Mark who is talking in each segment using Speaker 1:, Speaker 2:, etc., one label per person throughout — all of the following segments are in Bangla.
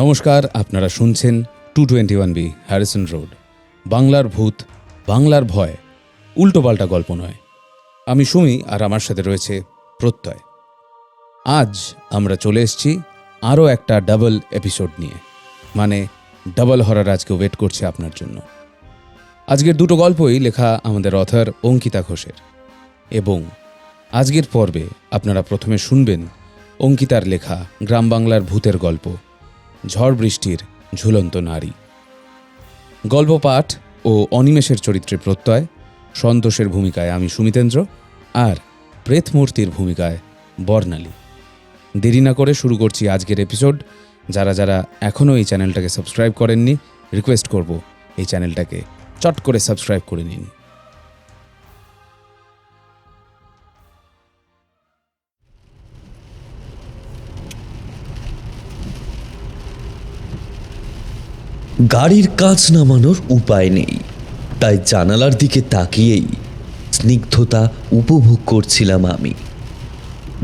Speaker 1: নমস্কার, আপনারা শুনছেন 221B হ্যারিসন রোড। বাংলার ভূত, বাংলার ভয়, উল্টোপাল্টা গল্প নয়। আমি সুমি, আর আমার সাথে রয়েছে প্রত্যয়। আজ আমরা চলে এসেছি আরও একটা ডাবল এপিসোড নিয়ে, মানে ডাবল হরর আজকে ওয়েট করছে আপনার জন্য। আজকের দুটো গল্পই লেখা আমাদের অথর অঙ্কিতা ঘোষের, এবং আজকের পর্বে আপনারা প্রথমে শুনবেন অঙ্কিতার লেখা গ্রাম বাংলার ভূতের গল্প ঝড় বৃষ্টির ঝুলন্ত নারী। গল্প পাঠ ও অনিমেষের চরিত্রে প্রত্যয়, সন্তোষের ভূমিকায় আমি সুমিতেন্দ্র, আর প্রেতমূর্তির ভূমিকায় বর্ণালী। দেরি না করে শুরু করছি আজকের এপিসোড। যারা যারা এখনও এই চ্যানেলটাকে সাবস্ক্রাইব করেননি, রিকোয়েস্ট করব এই চ্যানেলটাকে চট করে সাবস্ক্রাইব করে নিন।
Speaker 2: গাড়ির কাঁচ নামানোর উপায় নেই, তাই জানালার দিকে তাকিয়েই স্নিগ্ধতা উপভোগ করছিলাম আমি।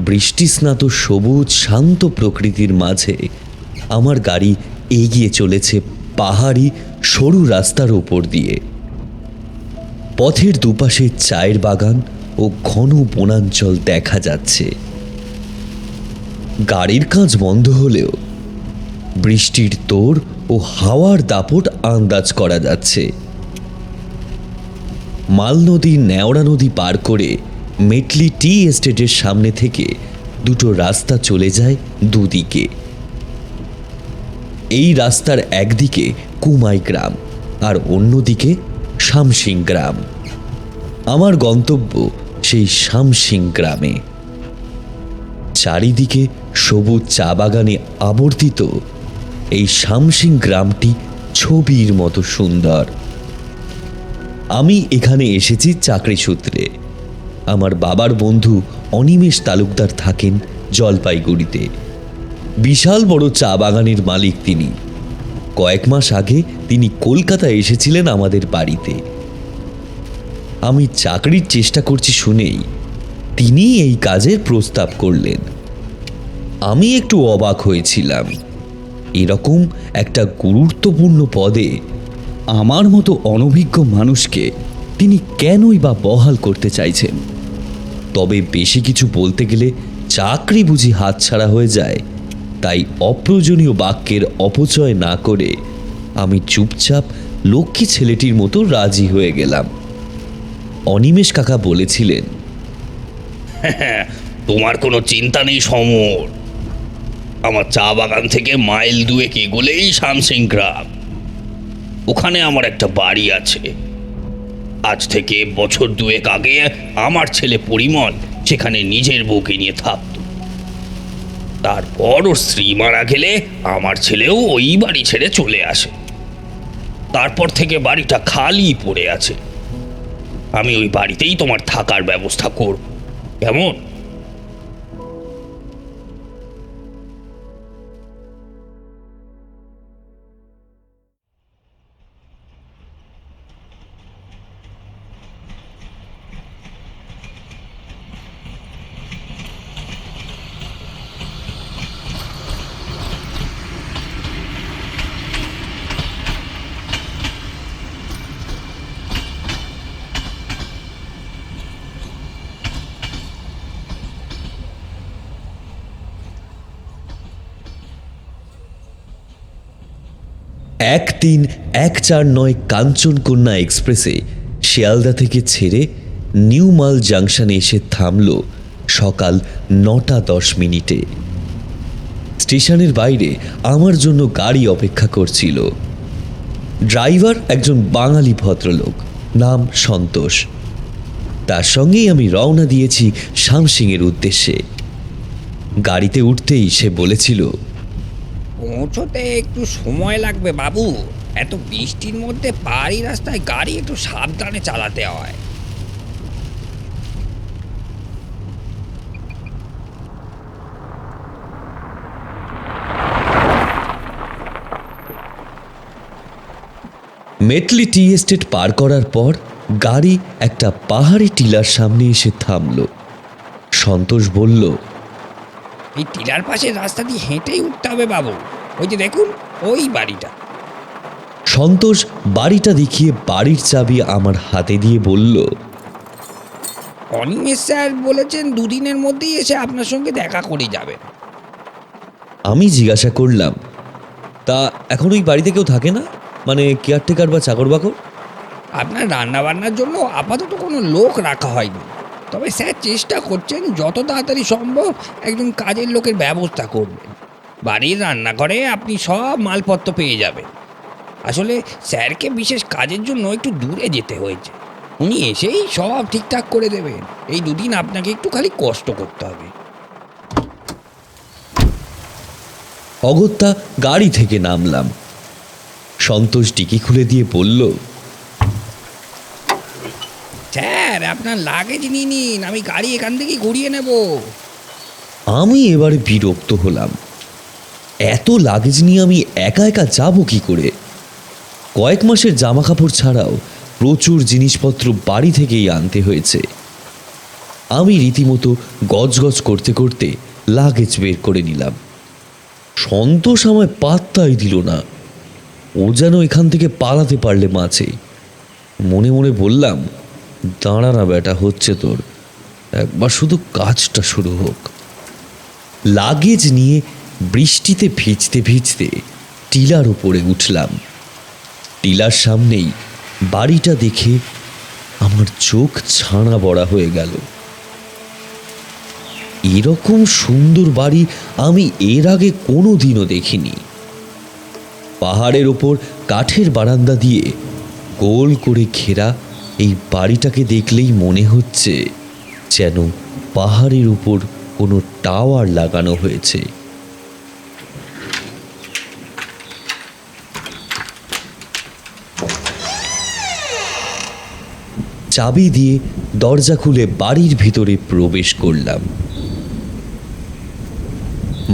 Speaker 2: বৃষ্টিস্নাত সবুজ শান্ত প্রকৃতির মাঝে আমার গাড়ি এগিয়ে চলেছে পাহাড়ি সরু রাস্তার ওপর দিয়ে। পথের দুপাশে চায়ের বাগান ও ঘন বনাঞ্চল দেখা যাচ্ছে। গাড়ির কাঁচ বন্ধ হলেও বৃষ্টির তোড় ও হাওয়ার দাপট আন্দাজ করা যাচ্ছে। মাল নদীর নেওড়া নদী পার করে মেটলি টি এস্টেটের সামনে থেকে দুটো রাস্তা চলে যায় দুদিকে। এই রাস্তার একদিকে কুমাই গ্রাম আর অন্যদিকে শামসিং গ্রাম। আমার গন্তব্য সেই শামসিং গ্রামে। চারিদিকে সবুজ চা বাগানে আবর্তিত এই শামসিং গ্রামটি ছবির মতো সুন্দর। আমি এখানে এসেছি চাকরি সূত্রে। আমার বাবার বন্ধু অনিমেষ তালুকদার থাকেন জলপাইগুড়িতে। বিশাল বড় চা বাগানের মালিক তিনি। কয়েক মাস আগে তিনি কলকাতা এসেছিলেন আমাদের বাড়িতে। আমি চাকরির চেষ্টা করছি শুনেই তিনি এই কাজের প্রস্তাব করলেন। আমি একটু অবাক হয়েছিলাম। এরকম একটা গুরুত্বপূর্ণ পদে আমার মতো অনভিজ্ঞ মানুষকে তিনি কেনই বা বহাল করতে চাইছেন। তবে বেশি কিছু বলতে গেলে চাকরি বুঝি হাতছাড়া হয়ে যায়, তাই অপ্রয়োজনীয় বাক্যের অপচয় না করে আমি চুপচাপ লক্ষ্মী ছেলেটির মতো রাজি হয়ে গেলাম। অনিমেষ কাকা বলেছিলেন,
Speaker 3: তোমার কোনো চিন্তা নেই সমর। আমার চা বাগান থেকে মাইল দুয়েক এগোলেই শামসিং গ্রাম। ওখানে আমার একটা বাড়ি আছে। আজ থেকে বছর দুয়েক আগে আমার ছেলে পরিমল সেখানে নিজের বউকে নিয়ে থাকত। তারপর ওর স্ত্রী মারা গেলে আমার ছেলেও ওই বাড়ি ছেড়ে চলে আসে। তারপর থেকে বাড়িটা খালি পড়ে আছে। আমি ওই বাড়িতেই তোমার থাকার ব্যবস্থা করব, কেমন?
Speaker 2: এক 3-1-4-9 কাঞ্চনকন্যা এক্সপ্রেসে শিয়ালদা থেকে ছেড়ে নিউ মাল জাংশনে এসে থামল সকাল 9:10। স্টেশনের বাইরে আমার জন্য গাড়ি অপেক্ষা করছিল। ড্রাইভার একজন বাঙালি ভদ্রলোক, নাম সন্তোষ। তার সঙ্গেই আমি রওনা দিয়েছি শামসিংয়ের উদ্দেশ্যে। গাড়িতে উঠতেই সে বলেছিল,
Speaker 4: পৌঁছোতে একটু সময় লাগবে বাবু। এত বৃষ্টির মধ্যে পাহাড়ি রাস্তায় গাড়ি একটু সাবধানে চালাতে হয়।
Speaker 2: মেটলি টি এস্টেট পার করার পর গাড়ি একটা পাহাড়ি টিলার সামনে এসে থামল। সন্তোষ বলল,
Speaker 4: এই টিলার পাশে রাস্তা দিয়ে হেঁটেই উঠতে হবে বাবু। ওই যে দেখুন, ওই বাড়িটা।
Speaker 2: সন্তোষ বাড়িটা দেখিয়ে বাড়ির চাবি আমার হাতে দিয়ে বলল,
Speaker 4: অনিমেষ স্যার বলেছেন দুদিনের মধ্যেই এসে আপনার সঙ্গে দেখা করে যাবেন।
Speaker 2: আমি জিজ্ঞাসা করলাম, তা এখন ওই বাড়িতে কেউ থাকে না, মানে কেয়ারটেকার বা চাকর বাকর?
Speaker 4: আপনার রান্নাবান্নার জন্য আপাতত কোনো লোক রাখা হয়নি, তবে স্যার চেষ্টা করছেন যত তাড়াতাড়ি সম্ভব একজন কাজের লোকের ব্যবস্থা করবেন। বাড়ির রান্নাঘরে আপনি সব মালপত্র পেয়ে যাবেন। আসলে স্যারকে বিশেষ কাজের জন্য একটু দূরে যেতে হয়েছে, উনি এসেই সব ঠিকঠাক করে দেবেন। এই দুদিন আপনাকে একটু খালি কষ্ট করতে হবে।
Speaker 2: অগত্যা গাড়ি থেকে নামলাম। সন্তোষ ডিকি খুলে দিয়ে বলল,
Speaker 4: স্যার আপনার লাগেজ নিয়ে নিন, আমি গাড়ি এখান থেকেই ঘুরিয়ে নেব।
Speaker 2: আমি এবারে বিরক্ত হলাম। এত লাগেজ নিয়ে আমি একা একা যাব কি করে? কয়েক মাসের জামা কাপড় ছাড়াও প্রচুর জিনিসপত্র বাড়ি থেকেই আনতে হয়েছে। আমি রীতিমতো গজগজ করতে করতে লাগেজ বের করে নিলাম। সন্তোষ আমায় পাত্তাই দিল না, ও যেন এখান থেকে পালাতে পারলে মাছে। মনে মনে বললাম, দাঁড়া না বেটা, হচ্ছে তোর, একবার শুধু কাজটা শুরু হোক। লাগেজ নিয়ে বৃষ্টিতে ভিজতে ভিজতে টিলার উপরে উঠলাম। টিলার সামনেই বাড়িটা দেখে আমার চোখ ছানা বড়া হয়ে গেল। এরকম সুন্দর বাড়ি আমি এর আগে কোনো দিনও দেখিনি। পাহাড়ের ওপর কাঠের বারান্দা দিয়ে গোল করে ঘেরা এই বাড়িটাকে দেখলেই মনে হচ্ছে যেন পাহাড়ের উপর কোনো টাওয়ার লাগানো হয়েছে। চাবি দিয়ে দরজা খুলে বাড়ির ভিতরে প্রবেশ করলাম।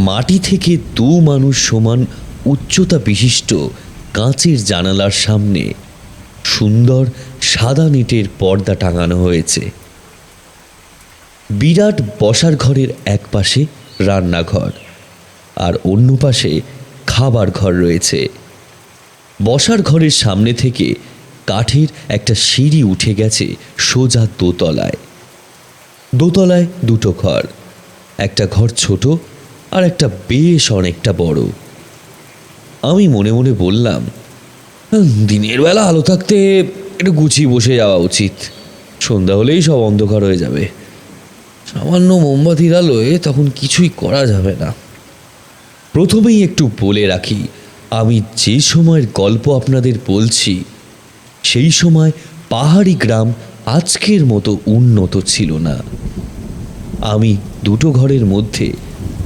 Speaker 2: মাটি থেকে 2 মানুষ সমান উচ্চতা বিশিষ্ট কাঁচের জানালার সামনে সুন্দর সাদা নেটের পর্দা টাঙানো হয়েছে। বিরাট বসার ঘরের এক পাশে রান্নাঘর আর অন্য পাশে খাবার ঘর রয়েছে। বসার ঘরের সামনে থেকে কাঠের একটা সিঁড়ি উঠে গেছে সোজা দোতলায়। দোতলায় 2টো ঘর, একটা ঘর ছোট আর একটা বেশ অনেকটা বড়। আমি মনে মনে বললাম, দিনের বেলা আলো থাকতে একটু গুছিয়ে বসে যাওয়া উচিত, সন্ধ্যা হলেই সব অন্ধকার হয়ে যাবে। সামান্য মোমবাতির আলোয় তখন কিছুই করা যাবে না। প্রথমেই একটু বলে রাখি, আমি যে সময়ের গল্প আপনাদের বলছি সেই সময় পাহাড়ি গ্রাম আজকের মতো উন্নত ছিল না। আমি 2টো ঘরের মধ্যে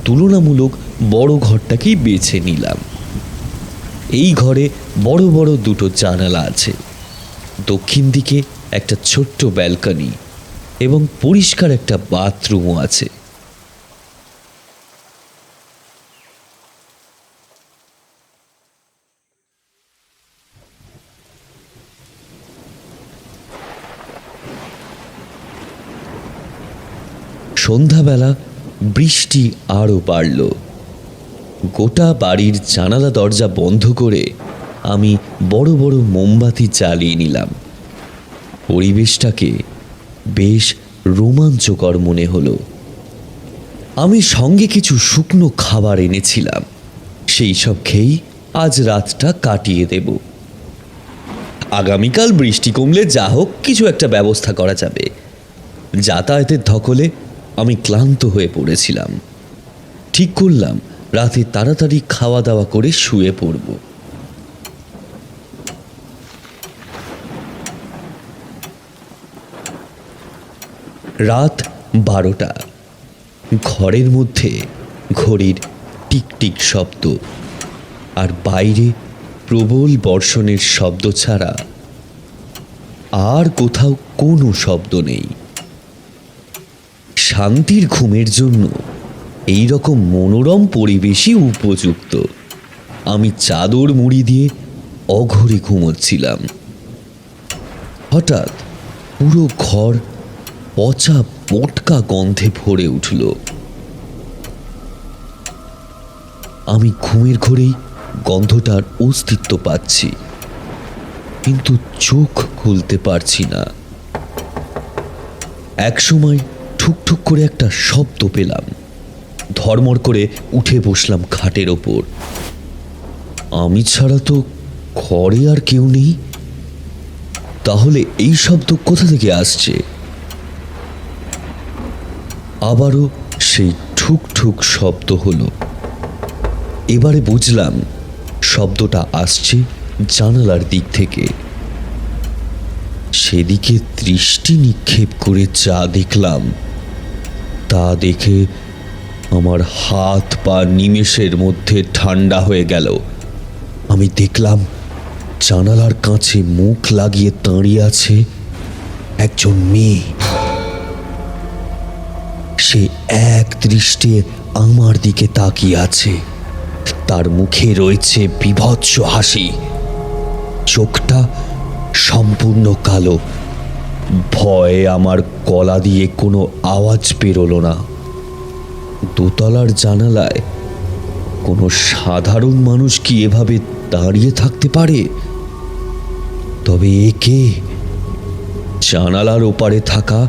Speaker 2: তুলনামূলক বড় ঘরটাকেই বেছে নিলাম। এই ঘরে বড় বড় 2টো জানালা আছে। দক্ষিণ দিকে একটা ছোট্ট ব্যালকনি এবং পরিষ্কার একটা বাথরুমও আছে। সন্ধ্যাবেলা বৃষ্টি আরও বাড়ল। গোটা বাড়ির জানালা দরজা বন্ধ করে আমি বড় বড় মোমবাতি জ্বালিয়ে নিলাম। পরিবেশটাকে বেশ রোমাঞ্চকর মনে হলো। আমি সঙ্গে কিছু শুকনো খাবার এনেছিলাম, সেই সব খেয়েই আজ রাতটা কাটিয়ে দেব। আগামীকাল বৃষ্টি কমলে যা হোক কিছু একটা ব্যবস্থা করা যাবে। যাতায়াতের ধকলে আমি ক্লান্ত হয়ে পড়েছিলাম। ঠিক করলাম রাতে তাড়াতাড়ি খাওয়া দাওয়া করে শুয়ে পড়ব। রাত 12টা। ঘরের মধ্যে ঘড়ির টিকটিক শব্দ আর বাইরে প্রবল বর্ষণের শব্দ ছাড়া আর কোথাও কোনো শব্দ নেই। শান্তির ঘুমের জন্য এই রকম মনোরম পরিবেশই উপযুক্ত। আমি চাদর মুড়ি দিয়ে অঘরে ঘুমোচ্ছিলাম। হঠাৎ পুরো ঘর পচা পটকা গন্ধে ভরে উঠল। আমি ঘুমের ঘোরেই গন্ধটার অস্তিত্ব পাচ্ছি, কিন্তু চোখ খুলতে পারছি না। একসময় ঠুকঠুক করে একটা শব্দ পেলাম। ধর্মর করে উঠে বসলাম খাটের ওপর। আমি ছাড়া তো ঘরে আর কেউ নেই। তাহলে এই শব্দ কোথা থেকে আসছে? আবারও সেই ঠুক ঠুক শব্দ হলো। এবারে বুঝলাম শব্দটা আসছে জানালার দিক থেকে। সেদিকে দৃষ্টি নিক্ষেপ করে যা দেখলাম, তা দেখে আমার হাত পা নিমেষের মধ্যে ঠান্ডা হয়ে গেল। আমি দেখলাম জানালার কাছে মুখ লাগিয়ে দাঁড়িয়ে আছে একজন মেয়ে। সে এক দৃষ্টে আমার দিকে তাকিয়ে আছে। তার মুখে রয়েছে বীভৎস হাসি। চোখটা সম্পূর্ণ কালো। ভয়ে আমার গলা দিয়ে কোনো আওয়াজ বেরোলো না। দোতলার জানালায় কোনো সাধারণ মানুষ কি এভাবে দাঁড়িয়ে থাকতে পারে? তবে একে জানালার ওপারে থাকা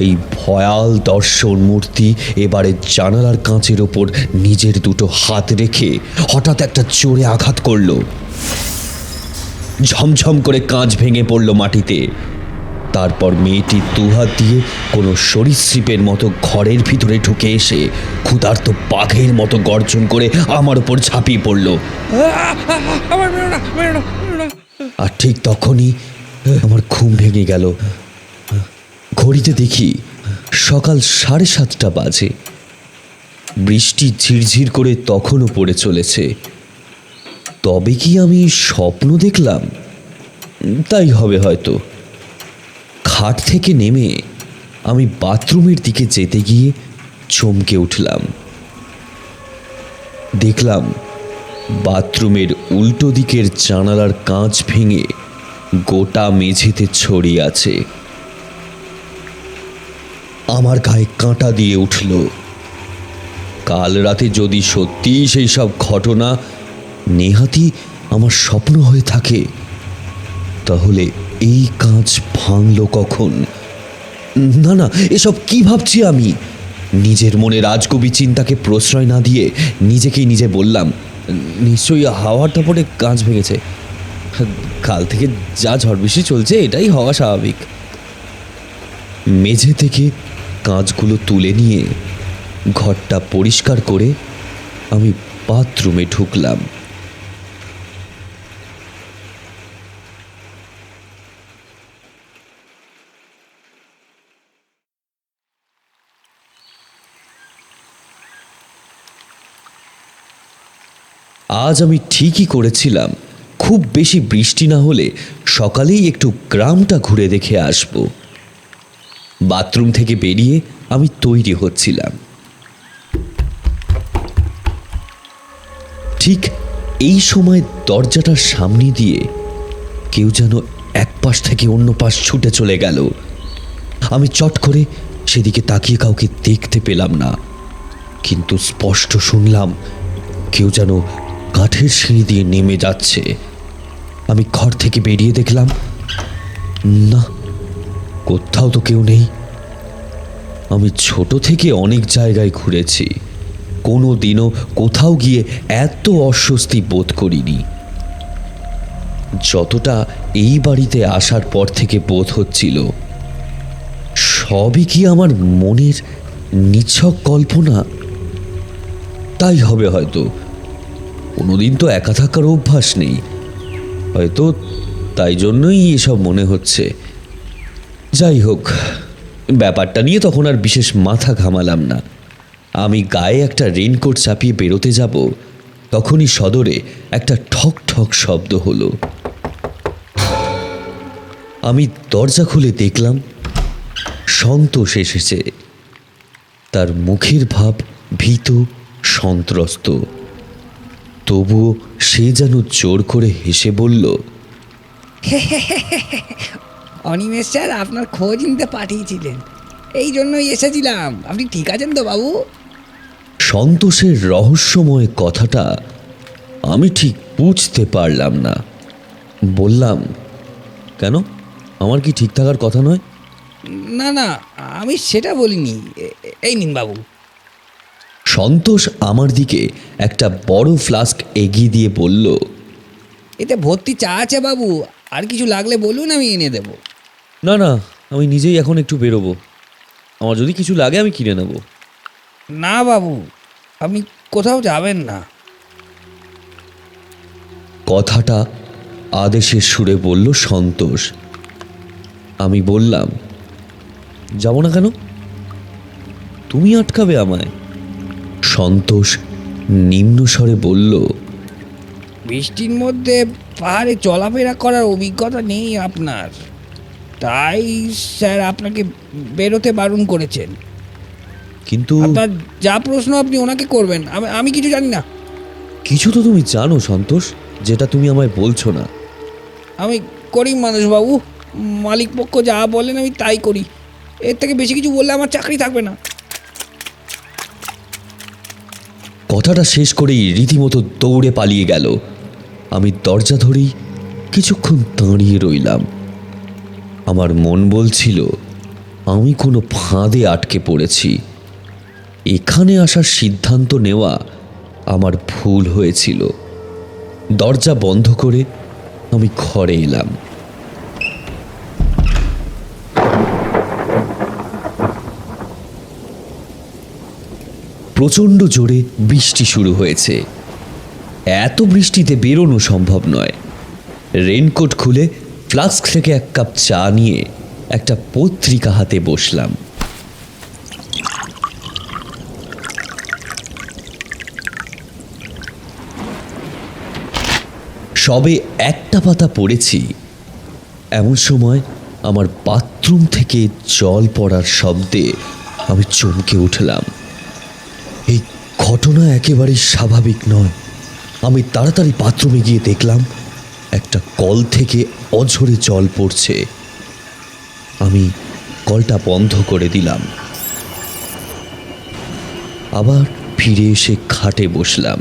Speaker 2: এই ভয়াল দর্শন মূর্তি এবারে জানালার কাঁচের ওপর নিজের দুটো হাত রেখে হঠাৎ একটা জোরে আঘাত করল। ঝমঝম করে কাঁচ ভেঙে পড়ল মাটিতে। তারপর মেয়েটি দুহাত দিয়ে কোনো সরীসৃপের মতো ঘরের ভিতরে ঢুকে এসে ক্ষুধার্ত বাঘের মতো গর্জন করে আমার উপর ঝাঁপিয়ে পড়ল। আর ঠিক তখনই আমার ঘুম ভেঙে গেল। ঘড়িতে দেখি সকাল 7:30 বাজে। বৃষ্টি ঝিরঝির করে তখনও পড়ে চলেছে। তবে কি আমি স্বপ্ন দেখলাম? তাই হবে হয়তো। খাট থেকে নেমে আমি বাথরুমের দিকে যেতে গিয়ে চমকে উঠলাম। দেখলাম বাথরুমের উল্টো দিকের জানালার কাঁচ ভেঙে গোটা মেঝেতে ছড়িয়ে আছে। আমার গায়ে কাঁটা দিয়ে উঠল। কাল রাতে যদি সত্যি সেই সব ঘটনা নেহাতি আমার স্বপ্ন হয়ে থাকে, তাহলে এই কাঁচ ভাঙল কখন? না না, এসব কি ভাবছি আমি? নিজের মনে রাজকবি চিন্তাকে প্রশ্রয় না দিয়ে নিজেকেই নিজে বললাম, নিশ্চয়ই হাওয়ার দাপটে কাঁচ ভেঙেছে। কাল থেকে যা ঝড় বৃষ্টি চলছে, এটাই হওয়া স্বাভাবিক। মেঝে থেকে কাঁচগুলো তুলে নিয়ে ঘরটা পরিষ্কার করে আমি বাথরুমে ঢুকলাম। আজ আমি ঠিকই করেছিলাম, খুব বেশি বৃষ্টি না হলে সকালেই একটু গ্রামটা ঘুরে দেখে আসব। বাথরুম থেকে বেরিয়ে আমি তৈরি হচ্ছিলাম। ঠিক এই সময় দরজাটার সামনে দিয়ে কেউ যেন এক পাশ থেকে অন্য পাশ ছুটে চলে গেল। আমি চট করে সেদিকে তাকিয়ে কাউকে দেখতে পেলাম না, কিন্তু স্পষ্ট শুনলাম কেউ যেন কাঠের সিঁড়ি দিয়ে নেমে যাচ্ছে। আমি ঘর থেকে বেরিয়ে দেখলাম, না, কোথাও তো কেউ নেই। আমি ছোট থেকে অনেক জায়গায় ঘুরেছি, কোনো দিনও কোথাও গিয়ে এত অস্বস্তি বোধ করিনি যতটা এই বাড়িতে আসার পর থেকে বোধ হচ্ছিল। সবই কি আমার মনের নিছক কল্পনা? তাই হবে হয়তো। কোনোদিন তো একা থাকার অভ্যাস নেই, হয়তো তাই জন্যই এসব মনে হচ্ছে। যাই হোক, ব্যাপারটা নিয়ে তখন আর বিশেষ মাথা ঘামালাম না। আমি গায়ে একটা রেইনকোট চাপিয়ে বেরোতে যাব, তখনই সদরে একটা ঠক ঠক শব্দ হলো। আমি দরজা খুলে দেখলাম সন্তোষ এসেছে। তার মুখের ভাব ভীত, সন্ত্রস্ত। তবুও সে যেন জোর করে হেসে বলল,
Speaker 4: অনিমেষ স্যার আপনার খোঁজ নিতে পাঠিয়েছিলেন, এই জন্যই এসেছিলাম। আপনি ঠিক আছেন তো বাবু?
Speaker 2: সন্তোষের রহস্যময় কথাটা আমি ঠিক বুঝতে পারলাম না। বললাম, কেন, আমার কি ঠিক থাকার কথা নয়?
Speaker 4: না না, আমি সেটা বলিনি। এই নিন বাবু।
Speaker 2: সন্তোষ আমার দিকে একটা বড় ফ্লাস্ক এগিয়ে দিয়ে বলল,
Speaker 4: এতে ভর্তি চা আছে বাবু, আর কিছু লাগলে বলুন, আমি এনে দেবো।
Speaker 2: না না, আমি নিজেই এখন একটু বেরোবো, আমার যদি কিছু লাগে আমি কিনে নেব।
Speaker 4: না বাবু, আপনি কোথাও যাবেন না।
Speaker 2: কথাটা আদেশের সুরে বলল সন্তোষ। আমি বললাম, যাব না কেন? তুমি আটকাবে আমায়? সন্তোষ নিম্ন স্বরে বলল,
Speaker 4: বৃষ্টির মধ্যে পাহাড়ে চলাফেরা করার অভিজ্ঞতা নেই আপনার, তাই স্যার আপনাকে বেরোতে বারণ করেছেন।
Speaker 2: কিন্তু
Speaker 4: আপনার যা প্রশ্ন আপনি ওনাকে করবেন, আমি কিছু জানি না।
Speaker 2: কিছু তো তুমি জানো সন্তোষ, যেটা তুমি আমায় বলছো না।
Speaker 4: আমি গরিব মানুষ বাবু, মালিক পক্ষ যা বলেন আমি তাই করি, এর থেকে বেশি কিছু বললে আমার চাকরি থাকবে না।
Speaker 2: কথাটা শেষ করেই রীতিমতো দৌড়ে পালিয়ে গেল। আমি দরজা ধরেই কিছুক্ষণ দাঁড়িয়ে রইলাম। আমার মন বলছিল আমি কোনো ফাঁদে আটকে পড়েছি। এখানে আসার সিদ্ধান্ত নেওয়া আমার ভুল হয়েছিল। দরজা বন্ধ করে আমি ঘরে এলাম। প্রচণ্ড জোরে বৃষ্টি শুরু হয়েছে। এত বৃষ্টিতে বেরোনো সম্ভব নয়। রেনকোট খুলে ফ্লাস্ক থেকে এক কাপ চা নিয়ে একটা পত্রিকা হাতে বসলাম। সবে একটা পাতা পড়েছি, এমন সময় আমার বাথরুম থেকে জল পড়ার শব্দে আমি চমকে উঠলাম। এই ঘটনা একেবারেই স্বাভাবিক নয়। আমি তাড়াতাড়ি বাথরুমে গিয়ে দেখলাম একটা কল থেকে অঝরে জল পড়ছে। আমি কলটা বন্ধ করে দিলাম। আবার ফিরে এসে খাটে বসলাম।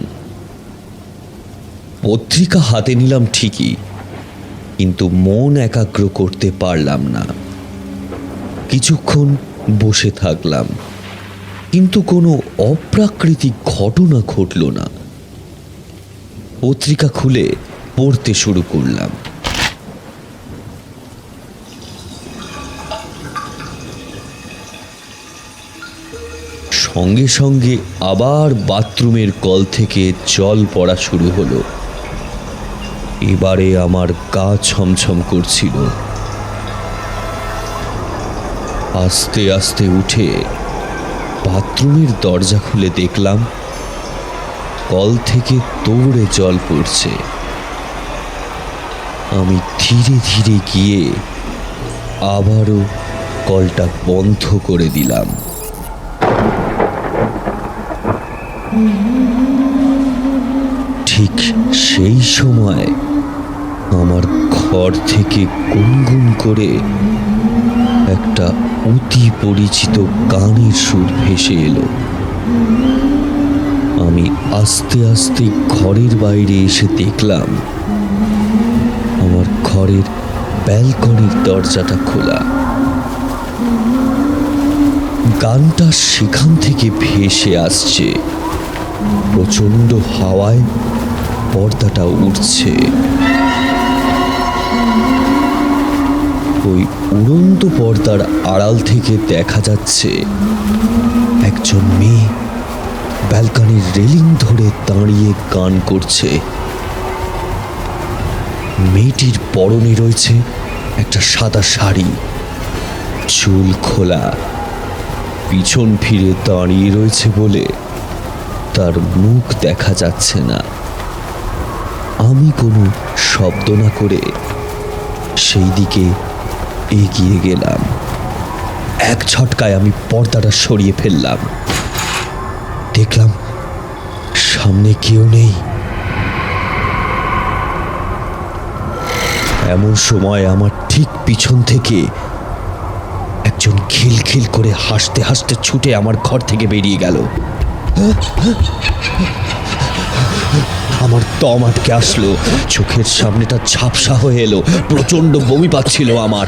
Speaker 2: পত্রিকা হাতে নিলাম ঠিকই, কিন্তু মন একাগ্র করতে পারলাম না। কিছুক্ষণ বসে থাকলাম, কিন্তু কোনো অপ্রাকৃতিক ঘটনা ঘটল না। পত্রিকা খুলে পড়তে শুরু করলাম। সঙ্গে সঙ্গে আবার বাথরুমের কল থেকে জল পড়া শুরু হলো। এবারে আমার গা ছমছম করছিল। আস্তে আস্তে উঠে বাথরুমের দরজা খুলে দেখলাম কল থেকে তোড়ে জল পড়ছে। আমি ধীরে ধীরে গিয়ে আবারও কলটা বন্ধ করে দিলাম। ঠিক সেই সময় আমার ঘর থেকে গুনগুন করে একটা অতি পরিচিত গানের সুর ভেসে এলো। আমি আস্তে আস্তে ঘরের বাইরে এসে দেখলাম আমার ঘরের ব্যালকনির দরজাটা খোলা। গানটা সেখান থেকে ভেসে আসছে। প্রচণ্ড হাওয়ায় পর্দাটা উঠছে। ওই উড়ন্ত পর্দার আড়াল থেকে দেখা যাচ্ছে একজন মেয়ে ব্যালকনির রেলিং ধরে দাঁড়িয়ে গান করছে। মেয়েটির পরনে রয়েছে একটা সাদা শাড়ি, চুল খোলা, পিছন ফিরে দাঁড়িয়ে রয়েছে বলে তার মুখ দেখা যাচ্ছে না। আমি কোনো শব্দ না করে সেই দিকে এগিয়ে গেলাম। এক ঝটকায় আমি পর্দাটা সরিয়ে ফেললাম। দেখলাম সামনে কেউ নেই। এমন সময় আমার ঠিক পিছন থেকে একজন খিলখিল করে হাসতে হাসতে ছুটে আমার ঘর থেকে বেরিয়ে গেল। আমার দম আটকে আসলো, চোখের সামনেটা ঝাপসা হয়ে এলো, প্রচণ্ড বমি পাচ্ছিল আমার।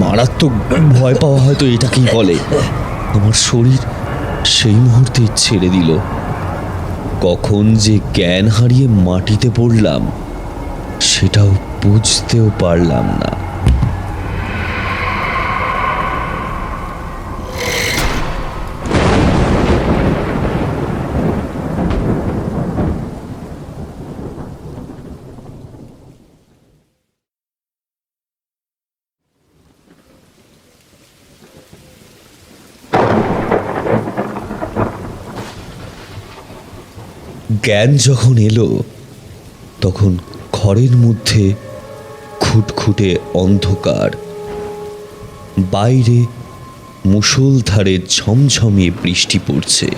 Speaker 2: মারাত্মক ভয় পাওয়া হয়তো এটাকেই বলে। আমার শরীর সেই মুহূর্তে ছেড়ে দিল। কখন যে জ্ঞান হারিয়ে মাটিতে পড়লাম সেটাও বুঝতেও পারলাম না। জ্ঞান যখন এলো তখন ঘরের মধ্যে খুটখুটে অন্ধকার, বাইরে মুষলধারে ঝমঝমিয়ে বৃষ্টি পড়ছে।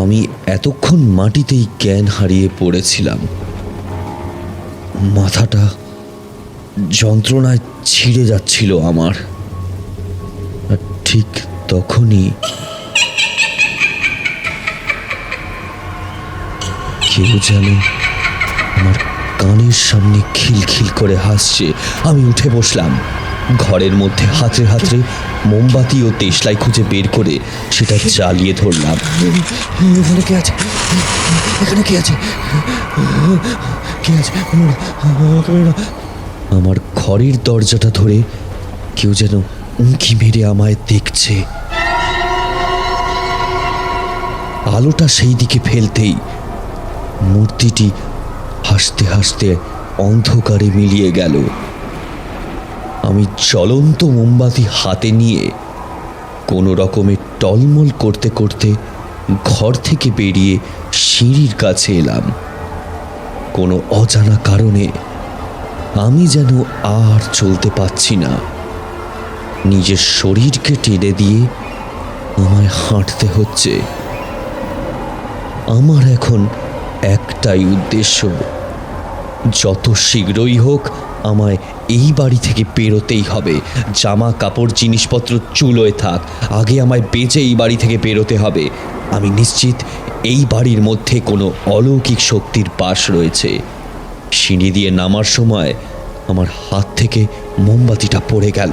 Speaker 2: আমি এতক্ষণ মাটিতেই জ্ঞান হারিয়ে পড়েছিলাম। মাথাটা যন্ত্রণায় ছিঁড়ে যাচ্ছিল আমার। আর ঠিক তখনই কেউ যেন আমার কানের সামনে খিলখিল করে হাসছে। আমি উঠে বসলাম। ঘরের মধ্যে হাতড়ে হাতড়ে মোমবাতি ও দেশলাই খুঁজে বের করে সেটা জ্বালিয়ে ধরলাম। এখানে কে আছে? এখানে কে আছে? কে আছে? আমার ঘরের দরজাটা ধরে কেউ যেন উঁকি মেরে আমায় দেখছে। আলোটা সেই দিকে ফেলতেই মূর্তিটি হাসতে হাসতে অন্ধকারে মিলিয়ে গেল। আমি জ্বলন্ত মোমবাতি হাতে নিয়ে কোনো রকমে টলমল করতে করতে ঘর থেকে বেরিয়ে সিঁড়ির কাছে এলাম। কোনো অজানা কারণে আমি যেন আর চলতে পারছি না। নিজের শরীরকে টেনে দিয়ে আমায় হাঁটতে হচ্ছে। আমার এখন একটাই উদ্দেশ্য, যত শীঘ্রই হোক আমায় এই বাড়ি থেকে বেরোতেই হবে। জামা কাপড় জিনিসপত্র চুলোয় থাক, আগে আমায় বেঁচে এই বাড়ি থেকে বেরোতে হবে। আমি নিশ্চিত এই বাড়ির মধ্যে কোনো অলৌকিক শক্তির বাস রয়েছে। সিঁড়ি দিয়ে নামার সময় আমার হাত থেকে মোমবাতিটা পড়ে গেল।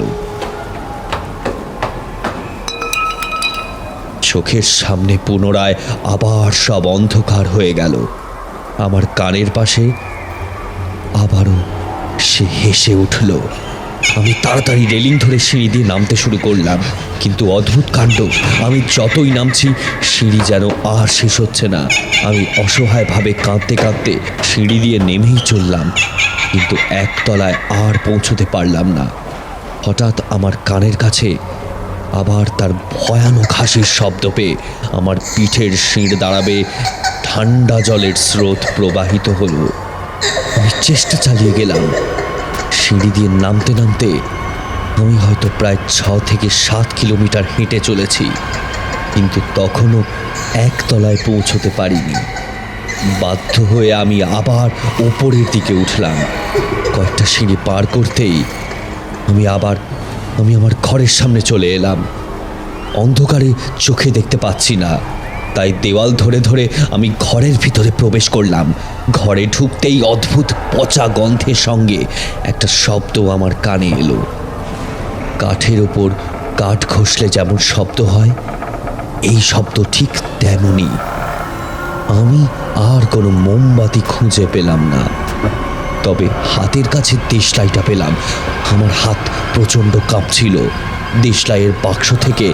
Speaker 2: চোখের সামনে পুনরায় আবার সব অন্ধকার হয়ে গেল। আমার কানের পাশে আবারও সে হেসে উঠল। আমি তাড়াতাড়ি রেলিং ধরে সিঁড়ি দিয়ে নামতে শুরু করলাম, কিন্তু অদ্ভুত কাণ্ড, আমি যতই নামছি সিঁড়ি যেন আর শেষ হচ্ছে না। আমি অসহায়ভাবে কাঁদতে কাঁদতে সিঁড়ি দিয়ে নেমেই চললাম, কিন্তু একতলায় আর পৌঁছতে পারলাম না। হঠাৎ আমার কানের কাছে আবার তার ভয়ানক হাসির শব্দ পেয়ে আমার পিঠের শির দাঁড়াবে ঠান্ডা জলের স্রোত প্রবাহিত হলো। আমি চেষ্টা চালিয়ে গেলাম। সিঁড়ি দিয়ে নামতে নামতে আমি হয়তো প্রায় 6 থেকে 7 কিলোমিটার হেঁটে চলেছি, কিন্তু তখনও একতলায় পৌঁছতে পারিনি। বাধ্য হয়ে আমি আবার ওপরের দিকে উঠলাম। কয়েকটা সিঁড়ি পার করতেই আমি আমার ঘরের সামনে চলে এলাম। অন্ধকারে চোখে দেখতে পাচ্ছি না, তাই দেওয়াল ধরে ধরে আমি ঘরের ভিতরে প্রবেশ করলাম। ঘরে ঢুকতেই অদ্ভুত পচা গন্ধের সঙ্গে একটা শব্দ আমার কানে এলো। কাঠের ওপর কাঠ ঘষলে যেমন শব্দ হয়, এই শব্দ ঠিক তেমনই। আমি আর কোনো মোমবাতি খুঁজে পেলাম না, তবে হাতের কাছে দেশলাইটা পেলাম। আমার হাত প্রচণ্ড কাঁপছিল। দেশলাইয়ের বাক্স থেকে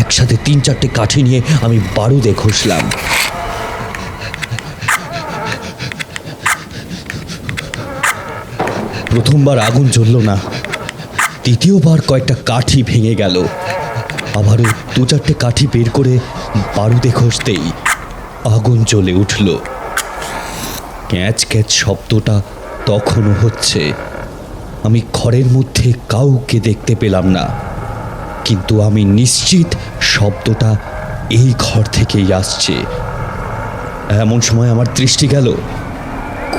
Speaker 2: একসাথে 3-4টে কাঠি নিয়ে আমি বারুদে ঘষলাম। প্রথমবার আগুন জ্বলল না, দ্বিতীয়বার কয়েকটা কাঠি ভেঙে গেল। আবারও 2-4টে কাঠি বের করে বারুদে ঘষতেই আগুন জ্বলে উঠল। ক্যাঁচ ক্যাঁচ শব্দটা তখনও হচ্ছে। আমি ঘরের মধ্যে কাউকে দেখতে পেলাম না, কিন্তু আমি নিশ্চিত শব্দটা এই ঘর থেকেই আসছে। এমন সময় আমার দৃষ্টি গেল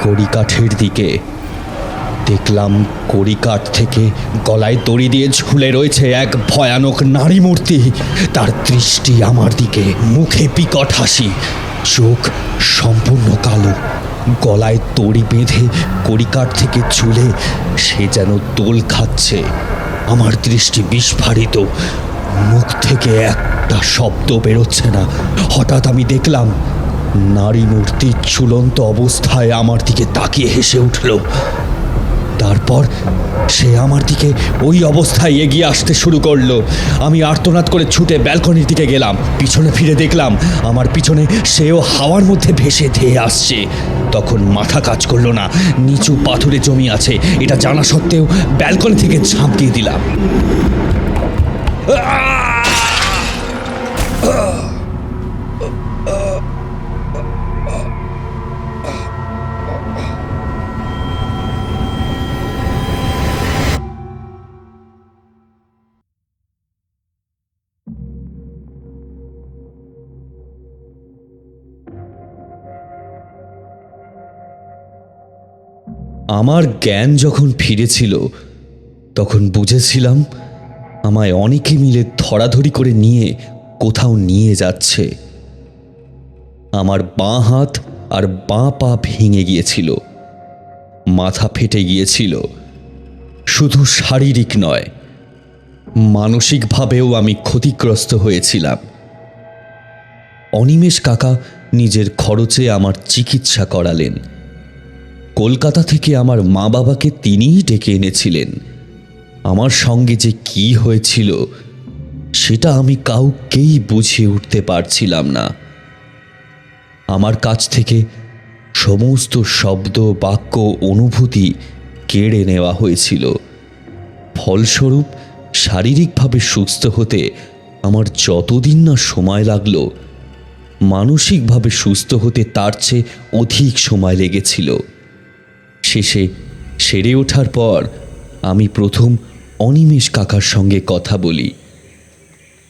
Speaker 2: কড়িকাঠের দিকে। দেখলাম কড়িকাঠ থেকে গলায় দড়ি দিয়ে ঝুলে রয়েছে এক ভয়ানক নারী মূর্তি। তার দৃষ্টি আমার দিকে, মুখে বিকট হাসি, চোখ সম্পূর্ণ কালো, গলায় দড়ি বেঁধে কড়িকাঠ থেকে ঝুলে সে যেন দোল খাচ্ছে। আমার দৃষ্টি বিস্ফারিত, মুখ থেকে একটা শব্দ বেরোচ্ছে না। হঠাৎ আমি দেখলাম নারী মূর্তি ঝুলন্ত অবস্থায় আমার দিকে তাকিয়ে হেসে উঠল। তারপর সে আমার দিকে ওই অবস্থায় এগিয়ে আসতে শুরু করলো। আমি আর্তনাদ করে ছুটে ব্যালকনির দিকে গেলাম। পিছনে ফিরে দেখলাম আমার পিছনে সেও হাওয়ার মধ্যে ভেসে ধেয়ে আসছে। তখন মাথা কাজ করলো না, নিচু পাথুরে জমি আছে এটা জানা সত্ত্বেও ব্যালকনি থেকে ঝাঁপ দিয়ে দিলাম। আমার জ্ঞান যখন ফিরেছিল তখন বুঝেছিলাম আমায় অনেকে মিলে ধরাধরি করে নিয়ে কোথাও নিয়ে যাচ্ছে। আমার বাঁ হাত আর বাঁ পা ভেঙে গিয়েছিল, মাথা ফেটে গিয়েছিল। শুধু শারীরিক নয়, মানসিকভাবেও আমি ক্ষতিগ্রস্ত হয়েছিলাম। অনিমেষ কাকা নিজের খরচে আমার চিকিৎসা করালেন। কলকাতা থেকে আমার মা বাবাকে তিনিই ডেকে এনেছিলেন। আমার সঙ্গে যে কি হয়েছিল সেটা আমি কাউকেই বুঝিয়ে উঠতে পারছিলাম না। আমার কাছ থেকে সমস্ত শব্দ, বাক্য, অনুভূতি কেড়ে নেওয়া হয়েছিল। ফলস্বরূপ শারীরিকভাবে সুস্থ হতে আমার যতদিন না সময় লাগলো, মানসিকভাবে সুস্থ হতে তার চেয়ে অধিক সময় লেগেছিল। শেষে সেরে ওঠার পর আমি প্রথম অনিমেষ কাকার সঙ্গে কথা বলি।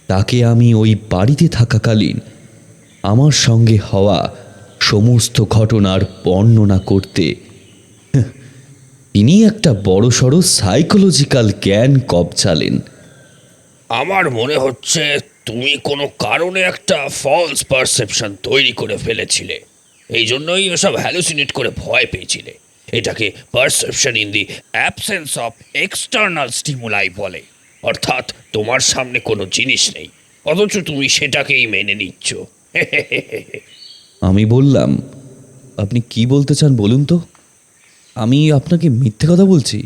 Speaker 2: তাকে আমি ওই বাড়িতে থাকাকালীন আমার সঙ্গে হওয়া সমস্ত ঘটনার বর্ণনা করতে তিনি একটা বড়সড় সাইকোলজিক্যাল জ্ঞান কবজালেন।
Speaker 3: আমার মনে হচ্ছে তুমি কোনো কারণে একটা ফলস পারসেপশন তৈরি করে ফেলেছিলে, এই জন্যই এসব হ্যালুসিনেট করে ভয় পেয়েছিলে। এটাকে perception in the absence of external stimuli বলে। অর্থাৎ তোমার সামনে কোনো জিনিস নেই, অথচ তুমি সেটাকেই মেনে নিচ্ছ।
Speaker 2: আমি বললাম, আপনি কি বলতে চান বলুন তো? আমি আপনাকে মিথ্যে কথা বলছি?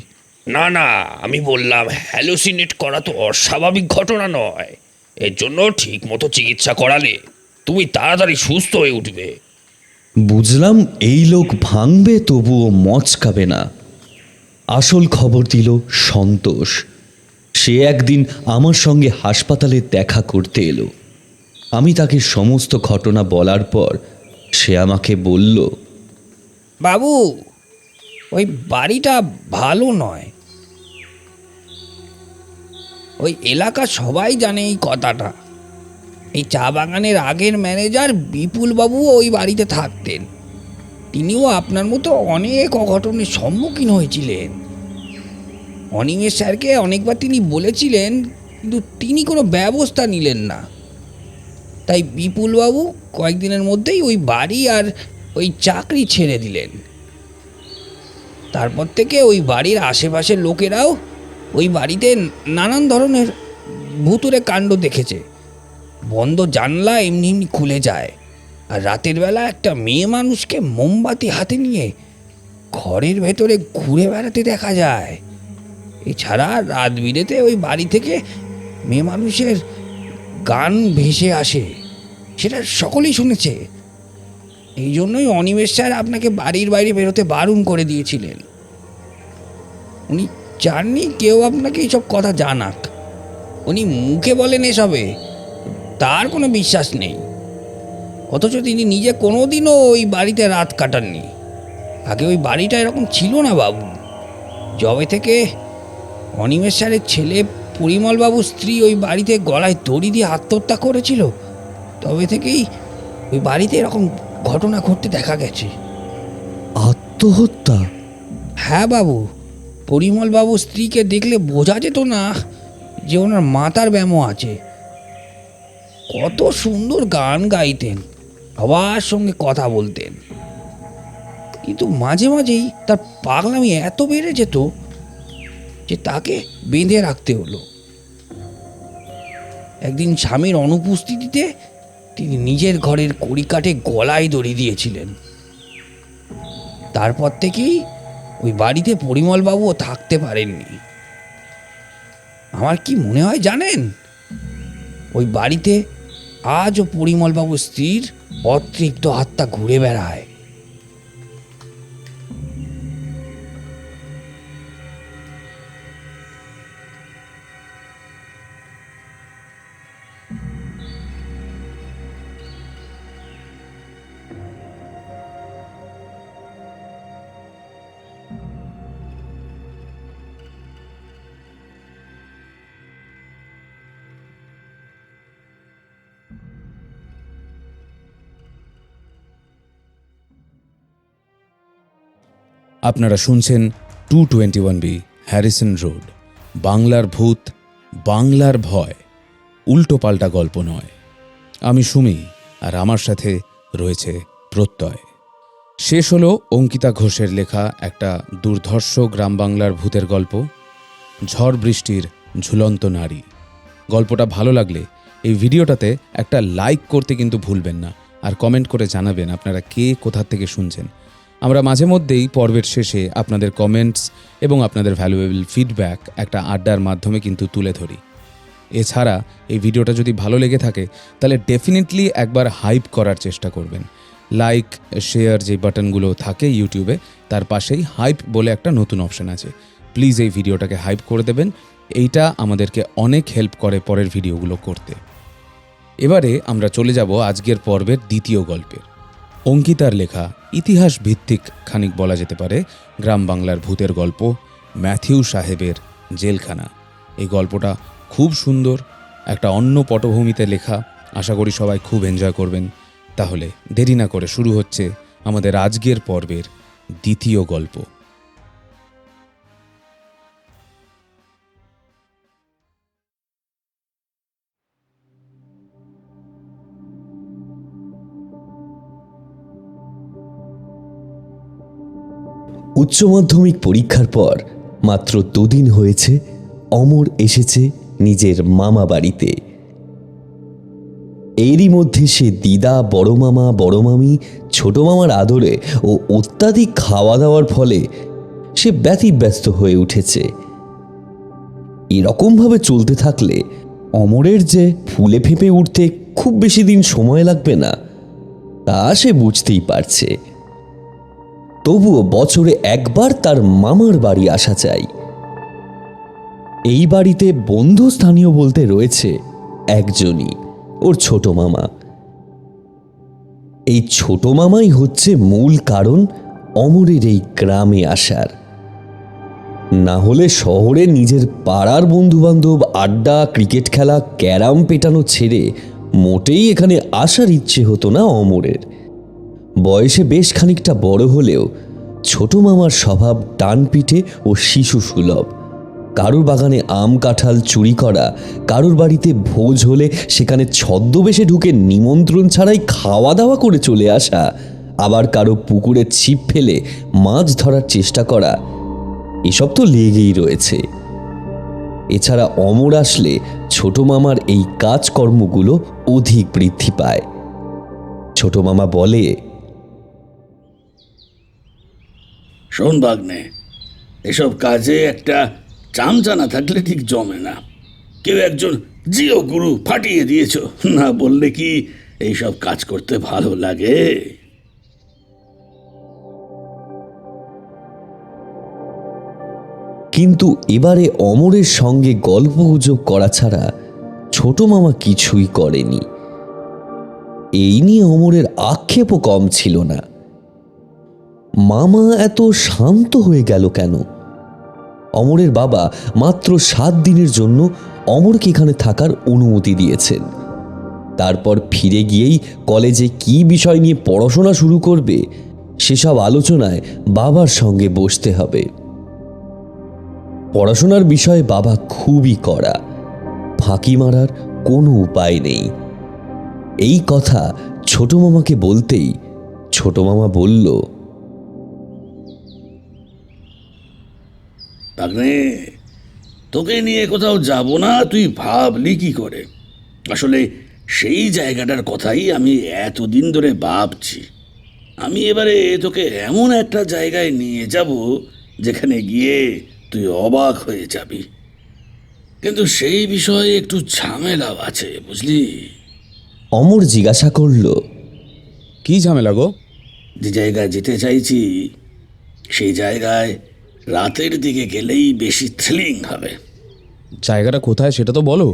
Speaker 3: না না, আমি বললাম হ্যালুসিনেট করা তো অস্বাভাবিক ঘটনা নয়। এর জন্য ঠিক মতো চিকিৎসা করালে তুমি তাড়াতাড়ি সুস্থ হয়ে উঠবে।
Speaker 2: বুঝলাম এই লোক ভাঙবে তবুও মচকাবে না। আসল খবর দিল সন্তোষ। সে একদিন আমার সঙ্গে হাসপাতালে দেখা করতে এলো। আমি তাকে সমস্ত ঘটনা বলার পর সে আমাকে বলল,
Speaker 4: বাবু, ওই বাড়িটা ভালো নয়। ওই এলাকা সবাই জানে এই কথাটা। এই চা বাগানের আগের ম্যানেজার বিপুল বাবু ওই বাড়িতে থাকতেন। তিনিও আপনার মতো অনেক অঘটনের সম্মুখীন হয়েছিলেন। অনিমেষ স্যারকে অনেকবার তিনি বলেছিলেন, কিন্তু তিনি কোনো ব্যবস্থা নিলেন না। তাই বিপুলবাবু কয়েকদিনের মধ্যেই ওই বাড়ি আর ওই চাকরি ছেড়ে দিলেন। তারপর থেকে ওই বাড়ির আশেপাশের লোকেরাও ওই বাড়িতে নানান ধরনের ভুতুড়ে কাণ্ড দেখেছে। বন্ধ জানলা এমনি এমনি খুলে যায়, আর রাতের বেলা একটা মেয়ে মানুষকে মোমবাতি হাতে নিয়ে ঘরের ভেতরে ঘুরে বেড়াতে দেখা যায়। এছাড়া রাত বিরেতে ওই বাড়ি থেকে মেয়ে মানুষের গান ভেসে আসে, সেটা সকলেই শুনেছে। এই জন্যই অনিমেষ স্যার আপনাকে বাড়ির বাইরে বেরোতে বারণ করে দিয়েছিলেন। উনি চাননি কেউ আপনাকে এইসব কথা জানাক। উনি মুখে বলেন এসবে, তার কোনো বিশ্বাস নেই। অথচ তিনি নিজে কোনোদিনও ওই বাড়িতে রাত কাটাননি। আগে ওই বাড়িটা এরকম ছিল না বাবু। যবে থেকে অনিমেষ স্যারের ছেলে পরিমলবাবুর স্ত্রী ওই বাড়িতে গলায় দড়ি দিয়ে আত্মহত্যা করেছিল, তবে থেকেই ওই বাড়িতে এরকম ঘটনা ঘটতে দেখা গেছে।
Speaker 2: আত্মহত্যা?
Speaker 4: হ্যাঁ বাবু, পরিমলবাবুর স্ত্রীকে দেখলে বোঝা যেত না যে ওনার মাথার ব্যামো আছে। কত সুন্দর গান গাইতেন, সবার সঙ্গে কথা বলতেন, কিন্তু মাঝে মাঝেই তার পাগলামি এত বেড়ে যেত যে তাকে বেঁধে রাখতে হলো। একদিন স্বামীর অনুপস্থিতিতে তিনি নিজের ঘরের কড়িকাঠে গলায় দড়ি দিয়েছিলেন। তারপর থেকেই ওই বাড়িতে পরিমলবাবুও থাকতে পারেননি। আমার কি মনে হয় জানেন, ওই বাড়িতে আজও পরিমলবাবুর স্ত্রীর অতৃপ্ত আত্মা ঘুরে বেড়ায়।
Speaker 1: আপনারা শুনছেন 221B হ্যারিসন রোড, বাংলার ভূত, বাংলার ভয়, উল্টোপাল্টা গল্প নয়। আমি সুমি, আর আমার সাথে রয়েছে প্রত্যয়। শেষ হলো অঙ্কিতা ঘোষের লেখা একটা দুর্ধর্ষ গ্রাম বাংলার ভূতের গল্প, ঝড় বৃষ্টির ঝুলন্ত নারী। গল্পটা ভালো লাগলে এই ভিডিওটাতে একটা লাইক করতে কিন্তু ভুলবেন না, আর কমেন্ট করে জানাবেন আপনারা কে কোথা থেকে শুনছেন। আমরা মাঝে মধ্যেই পর্বের শেষে আপনাদের কমেন্টস এবং আপনাদের ভ্যালুয়েবল ফিডব্যাক একটা আড্ডার মাধ্যমে কিন্তু তুলে ধরি। এছাড়া এই ভিডিওটা যদি ভালো লেগে থাকে তাহলে ডেফিনেটলি একবার হাইপ করার চেষ্টা করবেন। লাইক, শেয়ার যে বাটনগুলো থাকে ইউটিউবে, তার পাশেই হাইপ বলে একটা নতুন অপশন আছে। প্লিজ এই ভিডিওটাকে হাইপ করে দেবেন, এইটা আমাদেরকে অনেক হেল্প করে পরের ভিডিওগুলো করতে। এবারে আমরা চলে যাব আজকের পর্বের দ্বিতীয় গল্পের। অঙ্কিতার লেখা ইতিহাস ভিত্তিক, খানিক বলা যেতে পারে গ্রাম বাংলার ভূতের গল্প, ম্যাথিউ সাহেবের জেলখানা। এই গল্পটা খুব সুন্দর, একটা অন্য পটভূমিতে লেখা। আশা করি সবাই খুব এনজয় করবেন। তাহলে দেরি না করে শুরু হচ্ছে আমাদের আজকের পর্বের দ্বিতীয় গল্প।
Speaker 2: উচ্চ মাধ্যমিক পরীক্ষার পর মাত্র দুদিন হয়েছে অমর এসেছে নিজের মামা বাড়িতে। এরই মধ্যে সে দিদা, বড় মামা, বড় মামি, ছোট মামার আদরে ও অত্যাধিক খাওয়া দাওয়ার ফলে সে ব্যতিব্যস্ত হয়ে উঠেছে। এরকমভাবে চলতে থাকলে অমরের যে ফুলে ফেঁপে উঠতে খুব বেশি দিন সময় লাগবে না, তা সে বুঝতেই পারছে। তবুও বছরে একবার তার মামার বাড়ি আসা চাই। এই বাড়িতে বন্ধু স্থানীয় বলতে রয়েছে একজনই, ওর ছোট মামা। এই ছোট মামাই হচ্ছে মূল কারণ অমরের এই গ্রামে আসার। না হলে শহরে নিজের পাড়ার বন্ধু বান্ধব, আড্ডা, ক্রিকেট খেলা, ক্যারাম পেটানো ছেড়ে মোটেই এখানে আসার ইচ্ছে হতো না অমরের। বয়সে বেশ খানিকটা বড় হলেও ছোট মামার স্বভাব টানপিঠে ও শিশু সুলভ। কারোর বাগানে আম কাঁঠাল চুরি করা, কারোর বাড়িতে ভোজ হলে সেখানে ছদ্মবেশে ঢুকে নিমন্ত্রণ ছাড়াই খাওয়া দাওয়া করে চলে আসা, আবার কারো পুকুরে ছিপ ফেলে মাছ ধরার চেষ্টা করা, এসব তো লেগেই রয়েছে। এছাড়া অমর আসলে ছোট মামার এই কাজকর্মগুলো অধিক বৃদ্ধি পায়। ছোট মামা বলে,
Speaker 5: শোন বাগনে, এসব কাজে একটা চামচা না থাকলে ঠিক জমে না। কেউ একজন জিও গুরু ফাটিয়ে দিয়েছ, না বললে কি এইসব কাজ করতে ভালো লাগে?
Speaker 2: কিন্তু এবারে অমরের সঙ্গে গল্পগুজব করা ছাড়া ছোট মামা কিছুই করেনি। এই নিয়ে অমরের আক্ষেপও কম ছিল না। মামা এত শান্ত হয়ে গেল কেন? অমরের বাবা মাত্র 7 দিনের জন্য অমরকে এখানে থাকার অনুমতি দিয়েছেন। তারপর ফিরে গিয়েই কলেজে কি বিষয় নিয়ে পড়াশোনা শুরু করবে সেসব আলোচনায় বাবার সঙ্গে বসতে হবে। পড়াশোনার বিষয়ে বাবা খুবই কড়া, ফাঁকি মারার কোনো উপায় নেই। এই কথা ছোট মামাকে বলতেই ছোট মামা বলল,
Speaker 5: ভাগ্নে, তোকে নিয়ে কোথাও যাব না তুই ভাবলি কি করে? আসলে সেই জায়গাটার কথাই আমি এতদিন ধরে ভাবছি। আমি এবারে তোকে এমন একটা জায়গায় নিয়ে যাব যেখানে গিয়ে তুই অবাক হয়ে যাবি, কিন্তু সেই বিষয়ে একটু ঝামেলাও আছে, বুঝলি?
Speaker 2: অমর জিজ্ঞাসা করল,
Speaker 1: কি ঝামেলা গো?
Speaker 5: যে জায়গায় যেতে চাইছি সেই জায়গায় রাতের দিকে গেলেই বেশি থ্রিলিং হবে।
Speaker 1: জায়গাটা কোথায় সেটা তো বলো।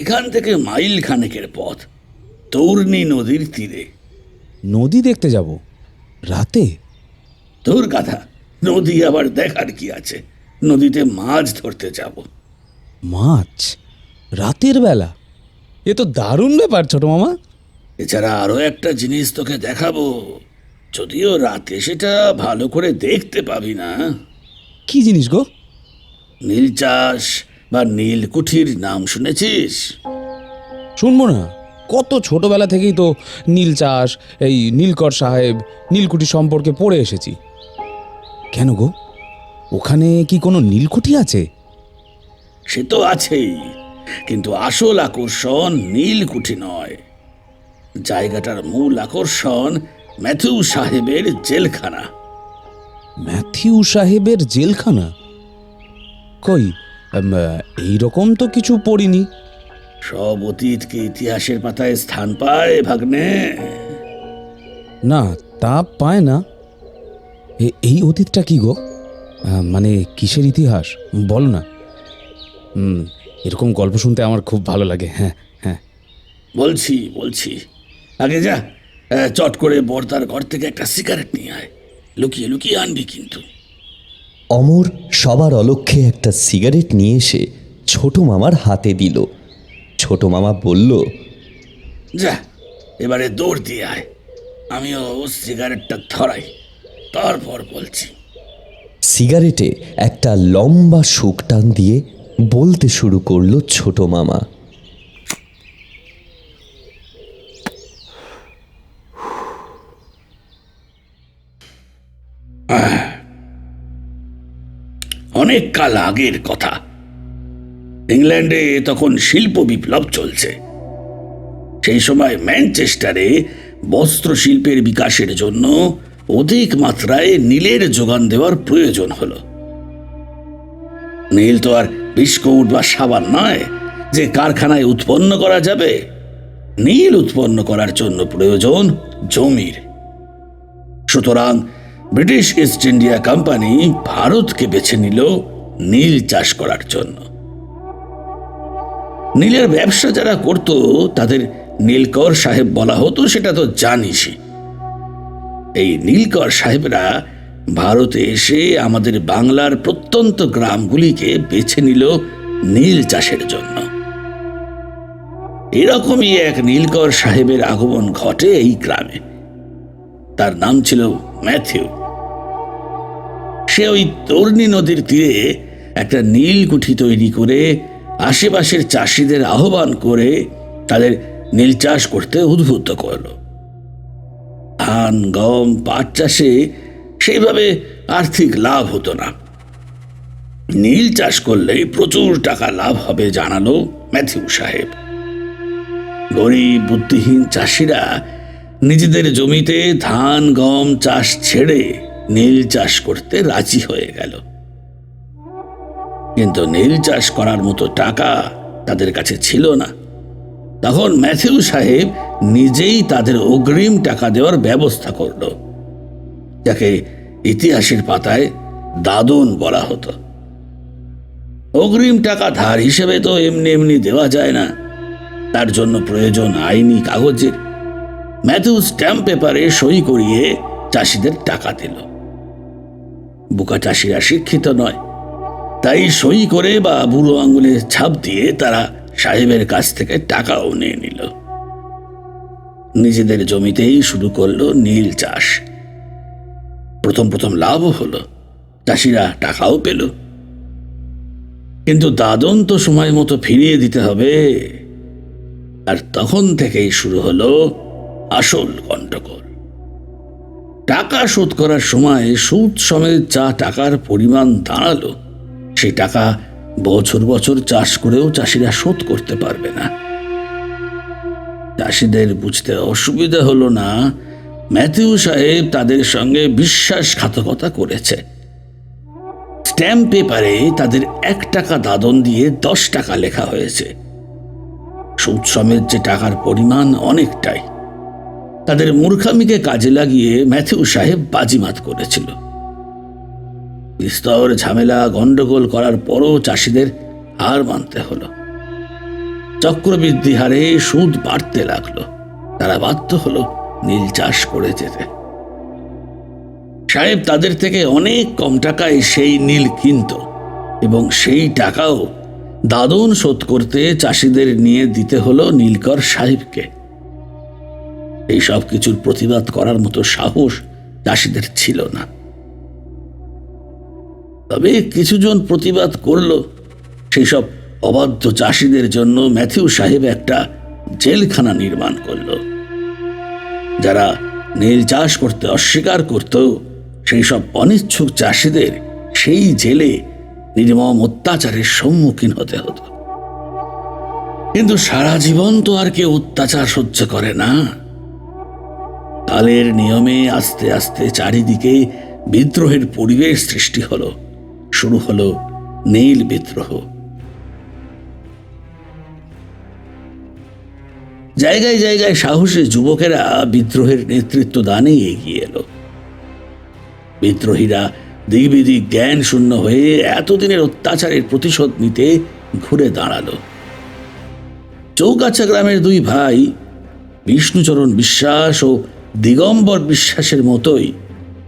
Speaker 5: এখান থেকে মাইল খানেকের পথ, তৌর্নি নদীর তীরে।
Speaker 1: নদী দেখতে যাব রাতে?
Speaker 5: তোর কথা, নদী আবার দেখার কি আছে? নদীতে মাছ ধরতে যাব।
Speaker 1: মাছ রাতের বেলা? এ তো দারুণ ব্যাপার ছোট মামা।
Speaker 5: এছাড়া আরো একটা জিনিস তোকে দেখাবো, যদিও রাতে সেটা ভালো করে দেখতে পাবি না।
Speaker 1: কি জিনিস গো?
Speaker 5: নীল চাষ বা নীলকুঠির নাম শুনেছিস?
Speaker 1: শুনবো না? কত ছোটবেলা থেকেই তো নীল চাষ, এই নীলকর সাহেব, নীলকুঠি সম্পর্কে পড়ে এসেছি। কেন গো, ওখানে কি কোনো নীলকুঠি আছে?
Speaker 5: সে তো আছেই, কিন্তু আসল আকর্ষণ নীলকুঠি নয়। জায়গাটার মূল আকর্ষণ ম্যাথিউ সাহেবের জেলখানা।
Speaker 1: ম্যাথিউ সাহেবের জেলখানা? কই, এই রকম তো কিছু পড়িনি।
Speaker 5: সব অতীতকে ইতিহাসের পাতায় স্থান পায় ভাগ্নে।
Speaker 1: না, তা পায় না। এই অতীতটা কি গো? মানে কিসের ইতিহাস বলো না। এরকম গল্প শুনতে আমার খুব ভালো লাগে। হ্যাঁ হ্যাঁ,
Speaker 5: বলছি বলছি, আগে যা, চট করে বর্দার ঘর থেকে একটা সিগারেট নিয়ে আয়। লুকিয়ে লুকিয়ে আনবি কিন্তু।
Speaker 2: অমর সবার অলক্ষ্যে একটা সিগারেট নিয়ে এসে ছোট মামার হাতে দিল। ছোট মামা বলল,
Speaker 5: যা, এবারে দৌড় দিয়ে আয়, আমিও সিগারেটটা ধরাই, তারপর বলছি।
Speaker 2: সিগারেটে একটা লম্বা শুক টান দিয়ে বলতে শুরু করলো ছোট মামা,
Speaker 5: অনেক কাল আগের কথা। ইংল্যান্ডে তখন শিল্প বিপ্লব চলছে। সেই সময় ম্যানচেস্টারে বস্ত্র শিল্পের বিকাশের জন্য অধিক মাত্রায় নীলের যোগান দেওয়ার প্রয়োজন হলো। নীল তো আর বিস্কুট বা সাবান নয় যে কারখানায় উৎপন্ন করা যাবে। নীল উৎপন্ন করার জন্য প্রয়োজন জমির। সুতরাং ব্রিটিশ ইস্ট ইন্ডিয়া কোম্পানি ভারতকে বেছে নিল নীল চাষ করার জন্য। নীলের ব্যবসা যারা করত তাদের নীলকর সাহেব বলা হতো, সেটা তো জানিসই। এই নীলকর সাহেবরা ভারতে এসে আমাদের বাংলার প্রত্যন্ত গ্রামগুলিকে বেছে নিল নীল চাষের জন্য। এরকমই এক নীলকর সাহেবের আগমন ঘটে এই গ্রামে। তার নাম ছিল ম্যাথিউ। সে ওই তর্নি নদীর তীরে একটা নীলকুঠি তৈরি করে আশেপাশের চাষিদের আহ্বান করে তাদের নীল চাষ করতে উদ্বুদ্ধ করল। ধান, গম, পাট চাষে সেইভাবে আর্থিক লাভ হতো না। নীল চাষ করলেই প্রচুর টাকা লাভ হবে জানালো ম্যাথিউ সাহেব। গরিব বুদ্ধিহীন চাষিরা নিজেদের জমিতে ধান গম চাষ ছেড়ে নীল চাষ করতে রাজি হয়ে গেল। কিন্তু নীল চাষ করার মতো টাকা তাদের কাছে ছিল না। তখন ম্যাথিউ সাহেব নিজেই তাদের অগ্রিম টাকা দেওয়ার ব্যবস্থা করল, যাকে ইতিহাসের পাতায় দাদন বলা হতো। অগ্রিম টাকা ধার হিসেবে তো এমনি এমনি দেওয়া যায় না, তার জন্য প্রয়োজন আইনি কাগজের। ম্যাথিউ স্ট্যাম্প পেপারে সই করিয়ে চাষিদের টাকা দিল। বুকা চাষিরা শিক্ষিত নয়, তাই সই করে বা বুড়ো আঙুলে ছাপ দিয়ে তারা সাহেবের কাছ থেকে টাকাও নিয়ে নিল। নিজেদের জমিতেই শুরু করলো নীল চাষ। প্রথম প্রথম লাভও হলো, চাষিরা টাকাও পেল। কিন্তু দাদন তো সময় মতো ফিরিয়ে দিতে হবে। আর তখন থেকেই শুরু হলো আসল গন্ডগোল। টাকা শোধ করার সময় সুদ সমেত যা টাকার পরিমাণ দাঁড়ালো, সেই টাকা বছর বছর চাষ করেও চাষিরা শোধ করতে পারবে না। চাষিদের বুঝতে অসুবিধা হলো না ম্যাথিউ সাহেব তাদের সঙ্গে বিশ্বাসঘাতকতা করেছে। স্ট্যাম্প পেপারে তাদের 1 টাকা দাদন দিয়ে 10 টাকা লেখা হয়েছে। সুদ সমেত যে টাকার পরিমাণ অনেকটাই। তাদের মূর্খামিকে কাজে লাগিয়ে ম্যাথিউ সাহেব বাজিমাত করেছিল। বিস্তর ঝামেলা গন্ডগোল করার পরও চাষিদের হার মানতে হলো। চক্রবৃদ্ধি হারে সুদ বাড়তে লাগলো। তারা বাধ্য হলো নীল চাষ করে যেতে। সাহেব তাদের থেকে অনেক কম টাকায় সেই নীল কিনত এবং সেই টাকাও দাদন শোধ করতে চাষিদের নিয়ে দিতে হলো নীলকর সাহেবকে। এই সব কিছুর প্রতিবাদ করার মতো সাহস চাষিদের ছিল না। তবে কিছুজন প্রতিবাদ করল। সেই সব অবাধ্য চাষিদের জন্য ম্যাথিউ সাহেব একটা জেলখানা নির্মাণ করল। যারা নীল চাষ করতে অস্বীকার করত, সেই সব অনিচ্ছুক চাষিদের সেই জেলে নির্মম অত্যাচারের সম্মুখীন হতে হতো। কিন্তু সারা জীবন তো আর কেউ অত্যাচার সহ্য করে না। কালের নিয়মে আস্তে আস্তে চারিদিকে বিদ্রোহের পরিবেশ সৃষ্টি হলো। শুরু হলো নীল বিদ্রোহ। জায়গায় জায়গায় সাহসী যুবকেরা বিদ্রোহের নেতৃত্ব দানে এগিয়ে এলো। বিদ্রোহীরা দিগ্বিদিক জ্ঞান শূন্য হয়ে এতদিনের অত্যাচারের প্রতিশোধ নিতে ঘুরে দাঁড়ালো। চৌগাছা গ্রামের 2 ভাই বিষ্ণুচরণ বিশ্বাস ও দিগম্বর বিশ্বাসের মতোই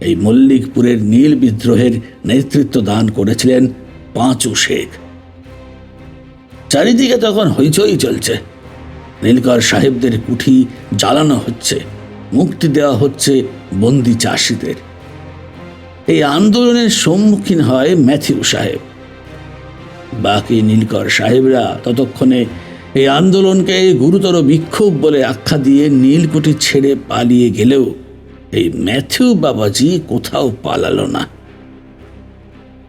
Speaker 5: এই মল্লিকপুরের নীল বিদ্রোহের নেতৃত্ব দান করেছিলেন পাঁচু শেখ। চারিদিকে তখন হইচই চলছে। নীলকর সাহেবদের কুঠি জ্বালানো হচ্ছে, মুক্তি দেওয়া হচ্ছে বন্দি চাষিদের। এই আন্দোলনের সম্মুখীন হয় ম্যাথিউ সাহেব। বাকি নীলকর সাহেবরা ততক্ষণে এই আন্দোলনকে গুরুতর বিক্ষোভ বলে আখ্যা দিয়ে নীলকুঠি ছেড়ে পালিয়ে গেলেও এই ম্যাথিউ বাবাজি কোথাও পালালো না।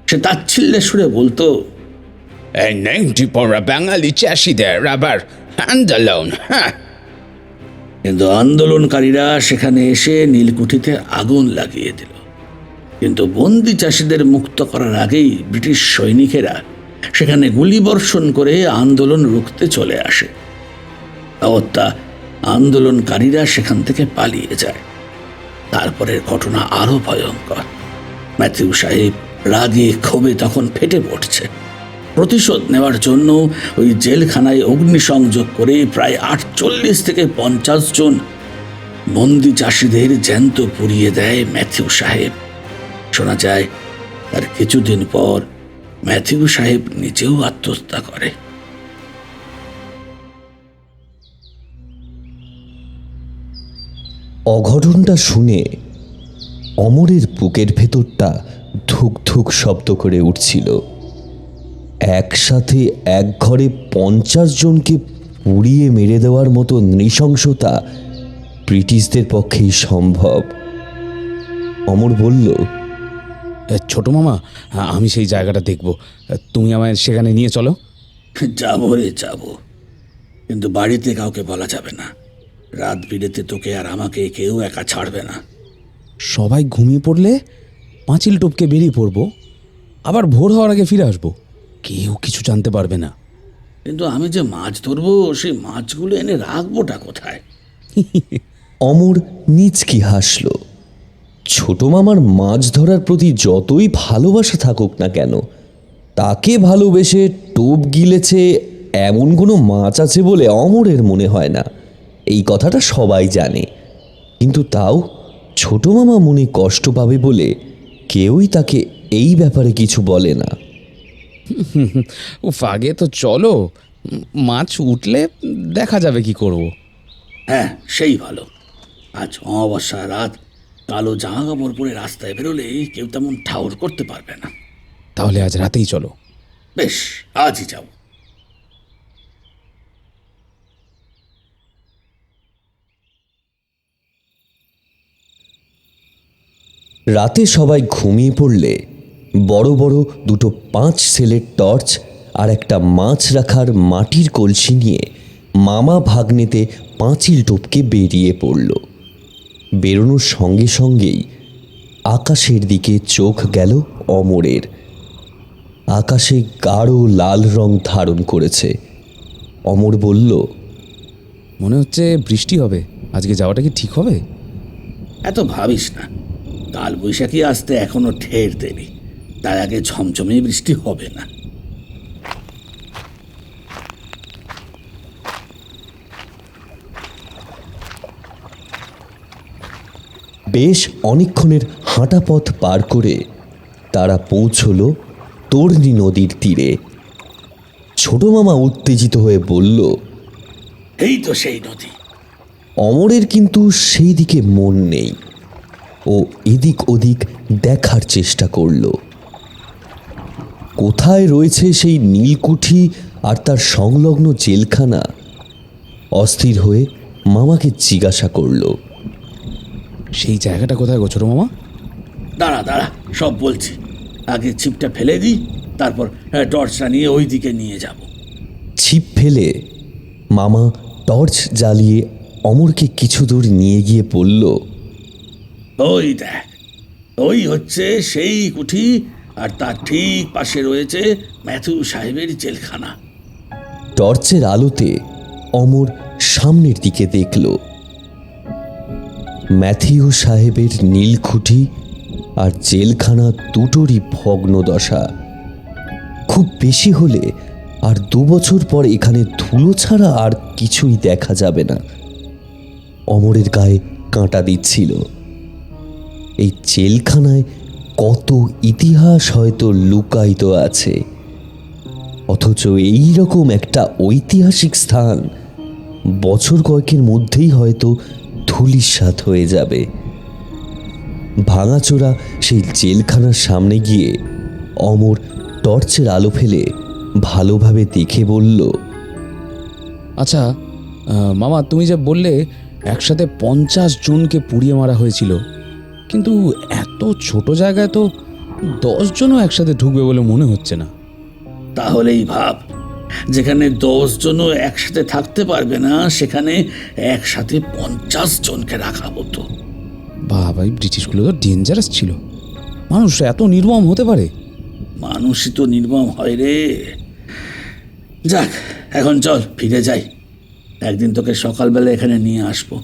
Speaker 5: সে তাচ্ছিল্যে সুরে বলতো,
Speaker 1: এই নেংটি পড়া বাঙালি চাষিদের আবার আন্দোলন।
Speaker 5: কিন্তু আন্দোলনকারীরা সেখানে এসে নীলকুঠিতে আগুন লাগিয়ে দিল। কিন্তু বন্দি চাষিদের মুক্ত করার আগেই ব্রিটিশ সৈনিকেরা সেখানে গুলিবর্ষণ করে আন্দোলন রুখতে চলে আসে। অগত্যা আন্দোলনকারীরা সেখান থেকে পালিয়ে যায়। তারপরের ঘটনা আরো ভয়ঙ্কর। ম্যাথিউ সাহেব রাগে ক্ষোভে তখন ফেটে পড়ছে। প্রতিশোধ নেওয়ার জন্য ওই জেলখানায় অগ্নিসংযোগ করে প্রায় 48 থেকে 50 জন বন্দি চাষিদের জ্যান্ত পুড়িয়ে দেয় ম্যাথিউ সাহেব। শোনা যায় তার কিছুদিন পর ম্যাথিউ সাহেব নিজেও আত্মহত্যা করে।
Speaker 2: অঘটনটা শুনে অমরের বুকের ভেতরটা ধুক ধুক শব্দ করে উঠছিল। একসাথে এক ঘরে 50 জনকে পুড়িয়ে মেরে দেওয়ার মতো নৃশংসতা ব্রিটিশদের পক্ষেই সম্ভব। অমর বলল,
Speaker 1: ছোট মামা, আমি সেই জায়গাটা দেখব। তুমি আমায় সেখানে নিয়ে চলো।
Speaker 5: যাবো রে যাবো, কিন্তু বাড়িতে কাউকে বলা যাবে না। রাত বিরেতে তোকে আর আমাকে কেউ একা ছাড়বে না।
Speaker 1: সবাই ঘুমিয়ে পড়লে পাঁচিল টপকে বেরিয়ে পড়বো, আবার ভোর হওয়ার আগে ফিরে আসবো। কেউ কিছু জানতে পারবে না।
Speaker 5: কিন্তু আমি যে মাছ ধরবো, সেই মাছগুলো এনে রাখবোটা কোথায়?
Speaker 2: অমর নিচকি হাসল। ছোট মামার মাছ ধরার প্রতি যতই ভালোবাসা থাকুক না কেন, তাকে ভালোবেসে টোপ গিলেছে এমন কোনো মাছ আছে বলে অমরের মনে হয় না। এই কথাটা সবাই জানে, কিন্তু তাও ছোট মামা মনে কষ্ট পাবে বলে কেউই তাকে এই ব্যাপারে কিছু বলে না।
Speaker 1: উফ, আগে তো চলো, মাছ উঠলে দেখা যাবে কি করব।
Speaker 5: হ্যাঁ, সেই ভালো। আজ অমাবস্যা রাত, কালো জামা কাপড় পরে রাস্তায় বেরোলে কেউ তেমন ঠাউর করতে পারবে না।
Speaker 1: তাহলে আজ রাতেই চলো।
Speaker 5: বেশ, আজই যাও।
Speaker 2: রাতে সবাই ঘুমিয়ে পড়লে বড় বড় দুটো 5 সেলের টর্চ আর একটা মাছ রাখার মাটির কলসি নিয়ে মামা ভাগ্নেতে পাঁচিল টপকে বেরিয়ে পড়ল। বেরোনোর সঙ্গে সঙ্গেই আকাশের দিকে চোখ গেল অমরের। আকাশে গাঢ় লাল রং ধারণ করেছে। অমর বলল,
Speaker 1: মনে হচ্ছে বৃষ্টি হবে। আজকে যাওয়াটা কি ঠিক হবে?
Speaker 5: এত ভাবিস না, কাল বৈশাখী আসতে এখনো ঢের দেরি, তার আগে ঝমঝমে বৃষ্টি হবে না।
Speaker 2: বেশ অনেকক্ষণের হাঁটা পথ পার করে তারা পৌঁছল তর্নি নদীর তীরে। ছোট মামা উত্তেজিত হয়ে বলল,
Speaker 5: এই তো সেই নদী।
Speaker 2: অমরের কিন্তু সেই দিকে মন নেই। ও এদিক ওদিক দেখার চেষ্টা করল। কোথায় রয়েছে সেই নীলকুঠি আর তার সংলগ্ন জেলখানা? অস্থির হয়ে মামাকে জিজ্ঞাসা করল।
Speaker 1: সেই জায়গাটা কোথায় গো ছোট মামা?
Speaker 5: দাঁড়া দাঁড়া, সব বলছি। আগে ছিপটা ফেলে দিই, তারপর টর্চটা নিয়ে ওই দিকে নিয়ে যাব।
Speaker 2: ছিপ ফেলে মামা টর্চ জ্বালিয়ে অমরকে কিছু দূর নিয়ে গিয়ে বলল,
Speaker 5: ওই দেখ, ওই হচ্ছে সেই কুঠি, আর তার ঠিক পাশে রয়েছে ম্যাথিউ সাহেবের জেলখানা।
Speaker 2: টর্চের আলোতে অমর সামনের দিকে দেখল। ম্যাথিউ সাহেবের নীলকুঠি আর জেলখানা দুটোরই ভগ্ন দশা। খুব বেশি হলে আর 2 বছর পর এখানে ধুলো ছাড়া আর কিছুই দেখা যাবে না। অমরের গায়ে কাঁটা দিচ্ছিল। এই জেলখানায় কত ইতিহাস হয়তো লুকায়িত আছে, অথচ এই রকম একটা ঐতিহাসিক স্থান বছর কয়েকের মধ্যেই হয়তো ধূলিসাৎ হয়ে যাবে। ভাঙাচোরা সেই জেলখানার সামনে গিয়ে অমর টর্চের আলো ফেলে ভালোভাবে দেখে বলল,
Speaker 1: আচ্ছা মামা, তুমি যে বললে একসাথে 50 জনকে পুড়িয়ে মারা হয়েছিল, কিন্তু এত ছোট জায়গায় তো 10 জনও একসাথে ঢুকবে বলে মনে হচ্ছে না।
Speaker 5: তাহলেই ভাব, যেখানে 10 জনও একসাথে থাকতে পারবে না, সেখানে একসাথে 50 জনকে রাখা হতো।
Speaker 1: বাবা, এই ব্রিটিশগুলো তো ডেঞ্জারাস ছিল। মানুষ এত নির্মম হতে পারে?
Speaker 5: মানুষই তো নির্মম হয় রে। যাক, এখন চল ফিরে যাই। একদিন তোকে সকালবেলা এখানে নিয়ে আসবো।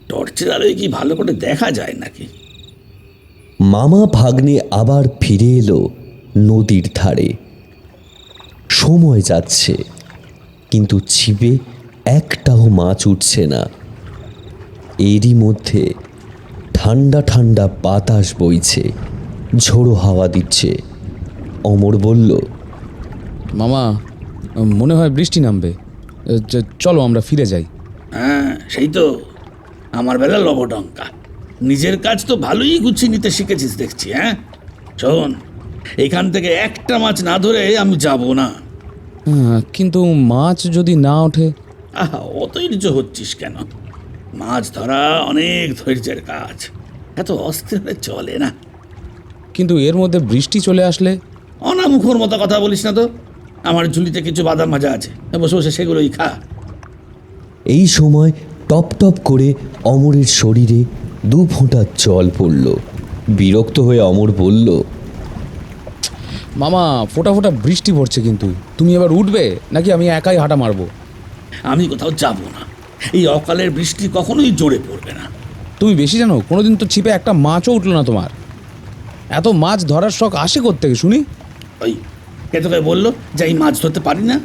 Speaker 5: টর্চের আলোয় কি ভালো করে দেখা যায় নাকি?
Speaker 2: মামা ভাগ্নে আবার ফিরে এলো নদীর ধারে। সময় যাচ্ছে, কিন্তু ছিপে একটাও মাছ উঠছে না। এরই মধ্যে ঠান্ডা ঠান্ডা বাতাস বইছে, ঝোড়ো হাওয়া দিচ্ছে। অমর বলল,
Speaker 1: মামা, মনে হয় বৃষ্টি নামবে। চলো আমরা ফিরে যাই।
Speaker 5: হ্যাঁ, সেই তো আমার বেলা লবডঙ্কা। নিজের কাজ তো ভালোই গুছিয়ে নিতে শিখেছিস দেখছি। হ্যাঁ শোন, এখান থেকে একটা মাছ না ধরে আমি যাব না।
Speaker 1: হ্যাঁ, কিন্তু মাছ যদি না ওঠে?
Speaker 5: আহা, অতই নিচু হচ্ছিস কেন? মাছ ধরা অনেক ধৈর্যের কাজ, এত অস্থির হলে চলে না।
Speaker 1: কিন্তু এর মধ্যে বৃষ্টি চলে আসলে?
Speaker 5: অনামুখর মতো কথা বলিস না তো। আমার ঝুলিতে কিছু বাদাম ভাজা আছে, বসে বসে সেগুলোই খা।
Speaker 2: এই সময় টপ টপ করে অমরের শরীরে 2 ফোঁটা জল পড়ল। বিরক্ত হয়ে অমর বলল,
Speaker 1: মামা, ফোঁটা ফোঁটা বৃষ্টি পড়ছে, কিন্তু তুমি এবার উঠবে নাকি আমি একাই হাঁটা মারবো?
Speaker 5: আমি কোথাও যাব না। এই অকালের বৃষ্টি কখনোই জোরে পড়বে না।
Speaker 1: তুমি বেশি জানো, কোনোদিন তো ছিপে একটা মাছও উঠলো না তোমার। এত মাছ ধরার শখ আসে কোত্থেকে শুনি?
Speaker 5: ওই কে তোকে বললো যে আমি মাছ ধরতে পারি না?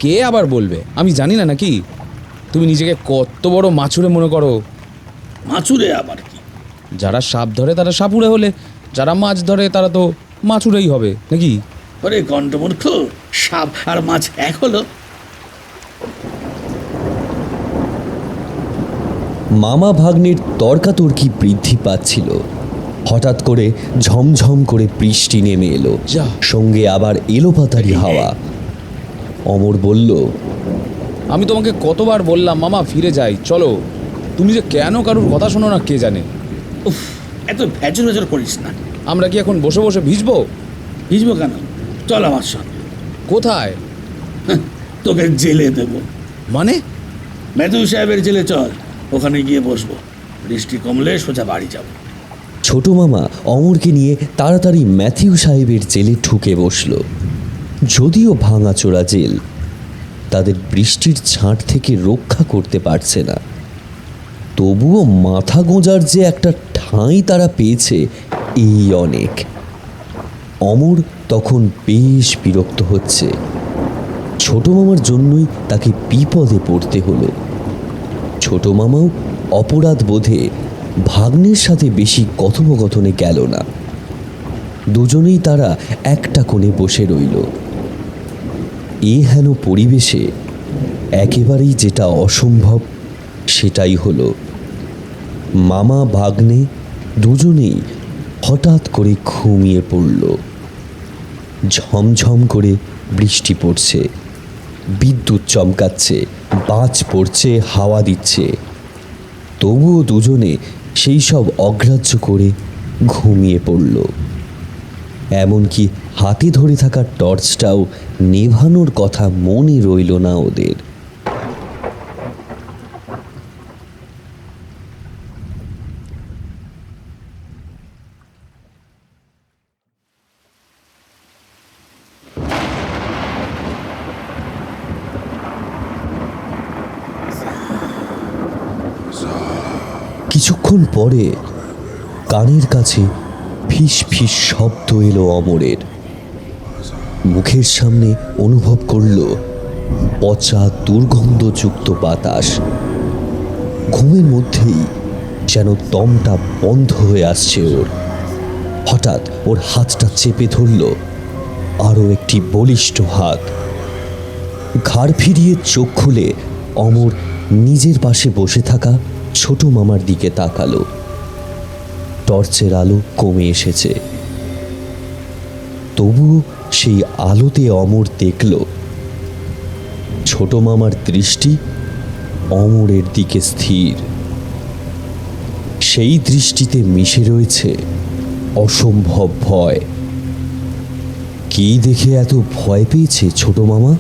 Speaker 1: কে আবার বলবে? আমি জানি না নাকি? তুমি নিজেকে কত বড় মাছুরে মনে করো।
Speaker 5: মাছুরে আবার কি?
Speaker 1: যারা সাপ ধরে তারা সাপুরে হলে, যারা মাছ ধরে তারা তো মাছুরেই হবে নাকি?
Speaker 5: ওরে গন্ডমূর্খ, সাপ আর মাছ এক হলো?
Speaker 2: মামা ভাগ্নের তর্কাতর্কি বৃদ্ধি পাচ্ছিল। হঠাৎ করে ঝমঝম করে বৃষ্টি নেমে এলো,
Speaker 1: যা।
Speaker 2: সঙ্গে আবার এলোপাতাড়ি হাওয়া। অমর বলল,
Speaker 1: আমি তোমাকে কতবার বললাম মামা ফিরে যাই, চলো। তুমি যে কেন কারুর কথা শোনো না কে জানে।
Speaker 5: উফ, এত ভেজর ভেজর করিস না।
Speaker 1: আমরা কি এখন বসে বসে ভিজবো?
Speaker 5: ভিজবো কেন? চল আমার সঙ্গে।
Speaker 1: কোথায়?
Speaker 5: তোকে জেলে দেবো।
Speaker 1: মানে?
Speaker 5: ম্যাথিউ সাহেবের জেলে চল, ওখানে গিয়ে বসবো। বৃষ্টি কমলে সোজা বাড়ি যাব।
Speaker 2: ছোট মামা অমরকে নিয়ে তাড়াতাড়ি ম্যাথিউ সাহেবের জেলে ঢুকে বসল। যদিও ভাঙাচোরা জেল, তাদের বৃষ্টির ছাঁট থেকে রক্ষা করতে পারছে না, তবুও মাথা গোঁজার যে একটা ঠাঁই তারা পেয়েছে, এই অনেক। অমর তখন বেশ বিরক্ত হচ্ছে। ছোট মামার জন্যই তাকে বিপদে পড়তে হলো। ছোট মামাও অপরাধ বোধে ভাগ্নের সাথে বেশি কথোপকথনে গেল না। দুজনেই তারা একটা কোণে বসে রইল। এ হেন পরিবেশে একেবারেই যেটা অসম্ভব সেটাই হলো, মামা ভাগ্নে দুজনেই হঠাৎ করে ঘুমিয়ে পড়ল। ঝমঝম করে বৃষ্টি পড়ছে, বিদ্যুৎ চমকাচ্ছে, বাজ পড়ছে, হাওয়া দিচ্ছে। তবুও দুজনে সেই সব অগ্রাহ্য করে ঘুমিয়ে পড়ল। এমনকি হাতে ধরে থাকা টর্চটাও নেভানোর কথা মনে রইল না ওদের। কিছুক্ষণ পরে কানের কাছে ফিস ফিস শব্দ এলো অমরের। মুখের সামনে অনুভব করল পচা দুর্গন্ধযুক্ত বাতাস। ঘুমের মধ্যেই যেন দমটা বন্ধ হয়ে আসছে ওর। হঠাৎ ওর হাতটা চেপে ধরল আরও একটি বলিষ্ঠ হাত। ঘাড় ফিরিয়ে চোখ খুলে অমর নিজের পাশে বসে থাকা ছোট মামার দিকে তাকালো। টর্চের আলো কমে এসেছে, তবুও সেই আলোতে অমর দেখল ছোট মামার দৃষ্টি অমরের দিকে স্থির। সেই দৃষ্টিতে মিশে রয়েছে অসম্ভব ভয়। কি দেখে এত ভয় পেয়েছে ছোট মামা?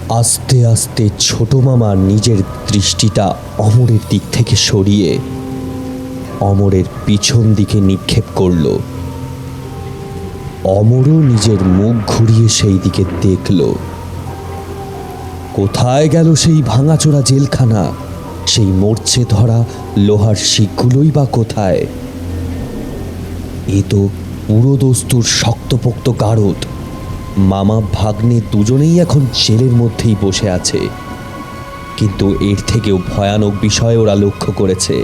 Speaker 2: আস্তে আস্তে ছোট মামা নিজের দৃষ্টিটা অমরের দিক থেকে সরিয়ে অমরের পিছন দিকে নিক্ষেপ করল। অমরও নিজের মুখ ঘুরিয়ে সেই দিকে দেখল। কোথায় গেল সেই ভাঙাচোরা জেলখানা? সেই মরচে ধরা লোহার শিকগুলোই বা কোথায়? এ তো পুরোদস্তুর শক্তপোক্ত গারদ। মামা ভাগ্নে দুজনেই এখন জেলের মধ্যেই বসে আছে। কিন্তু এর থেকেও ভয়ানক বিষয় ওরা লক্ষ্য করেছে,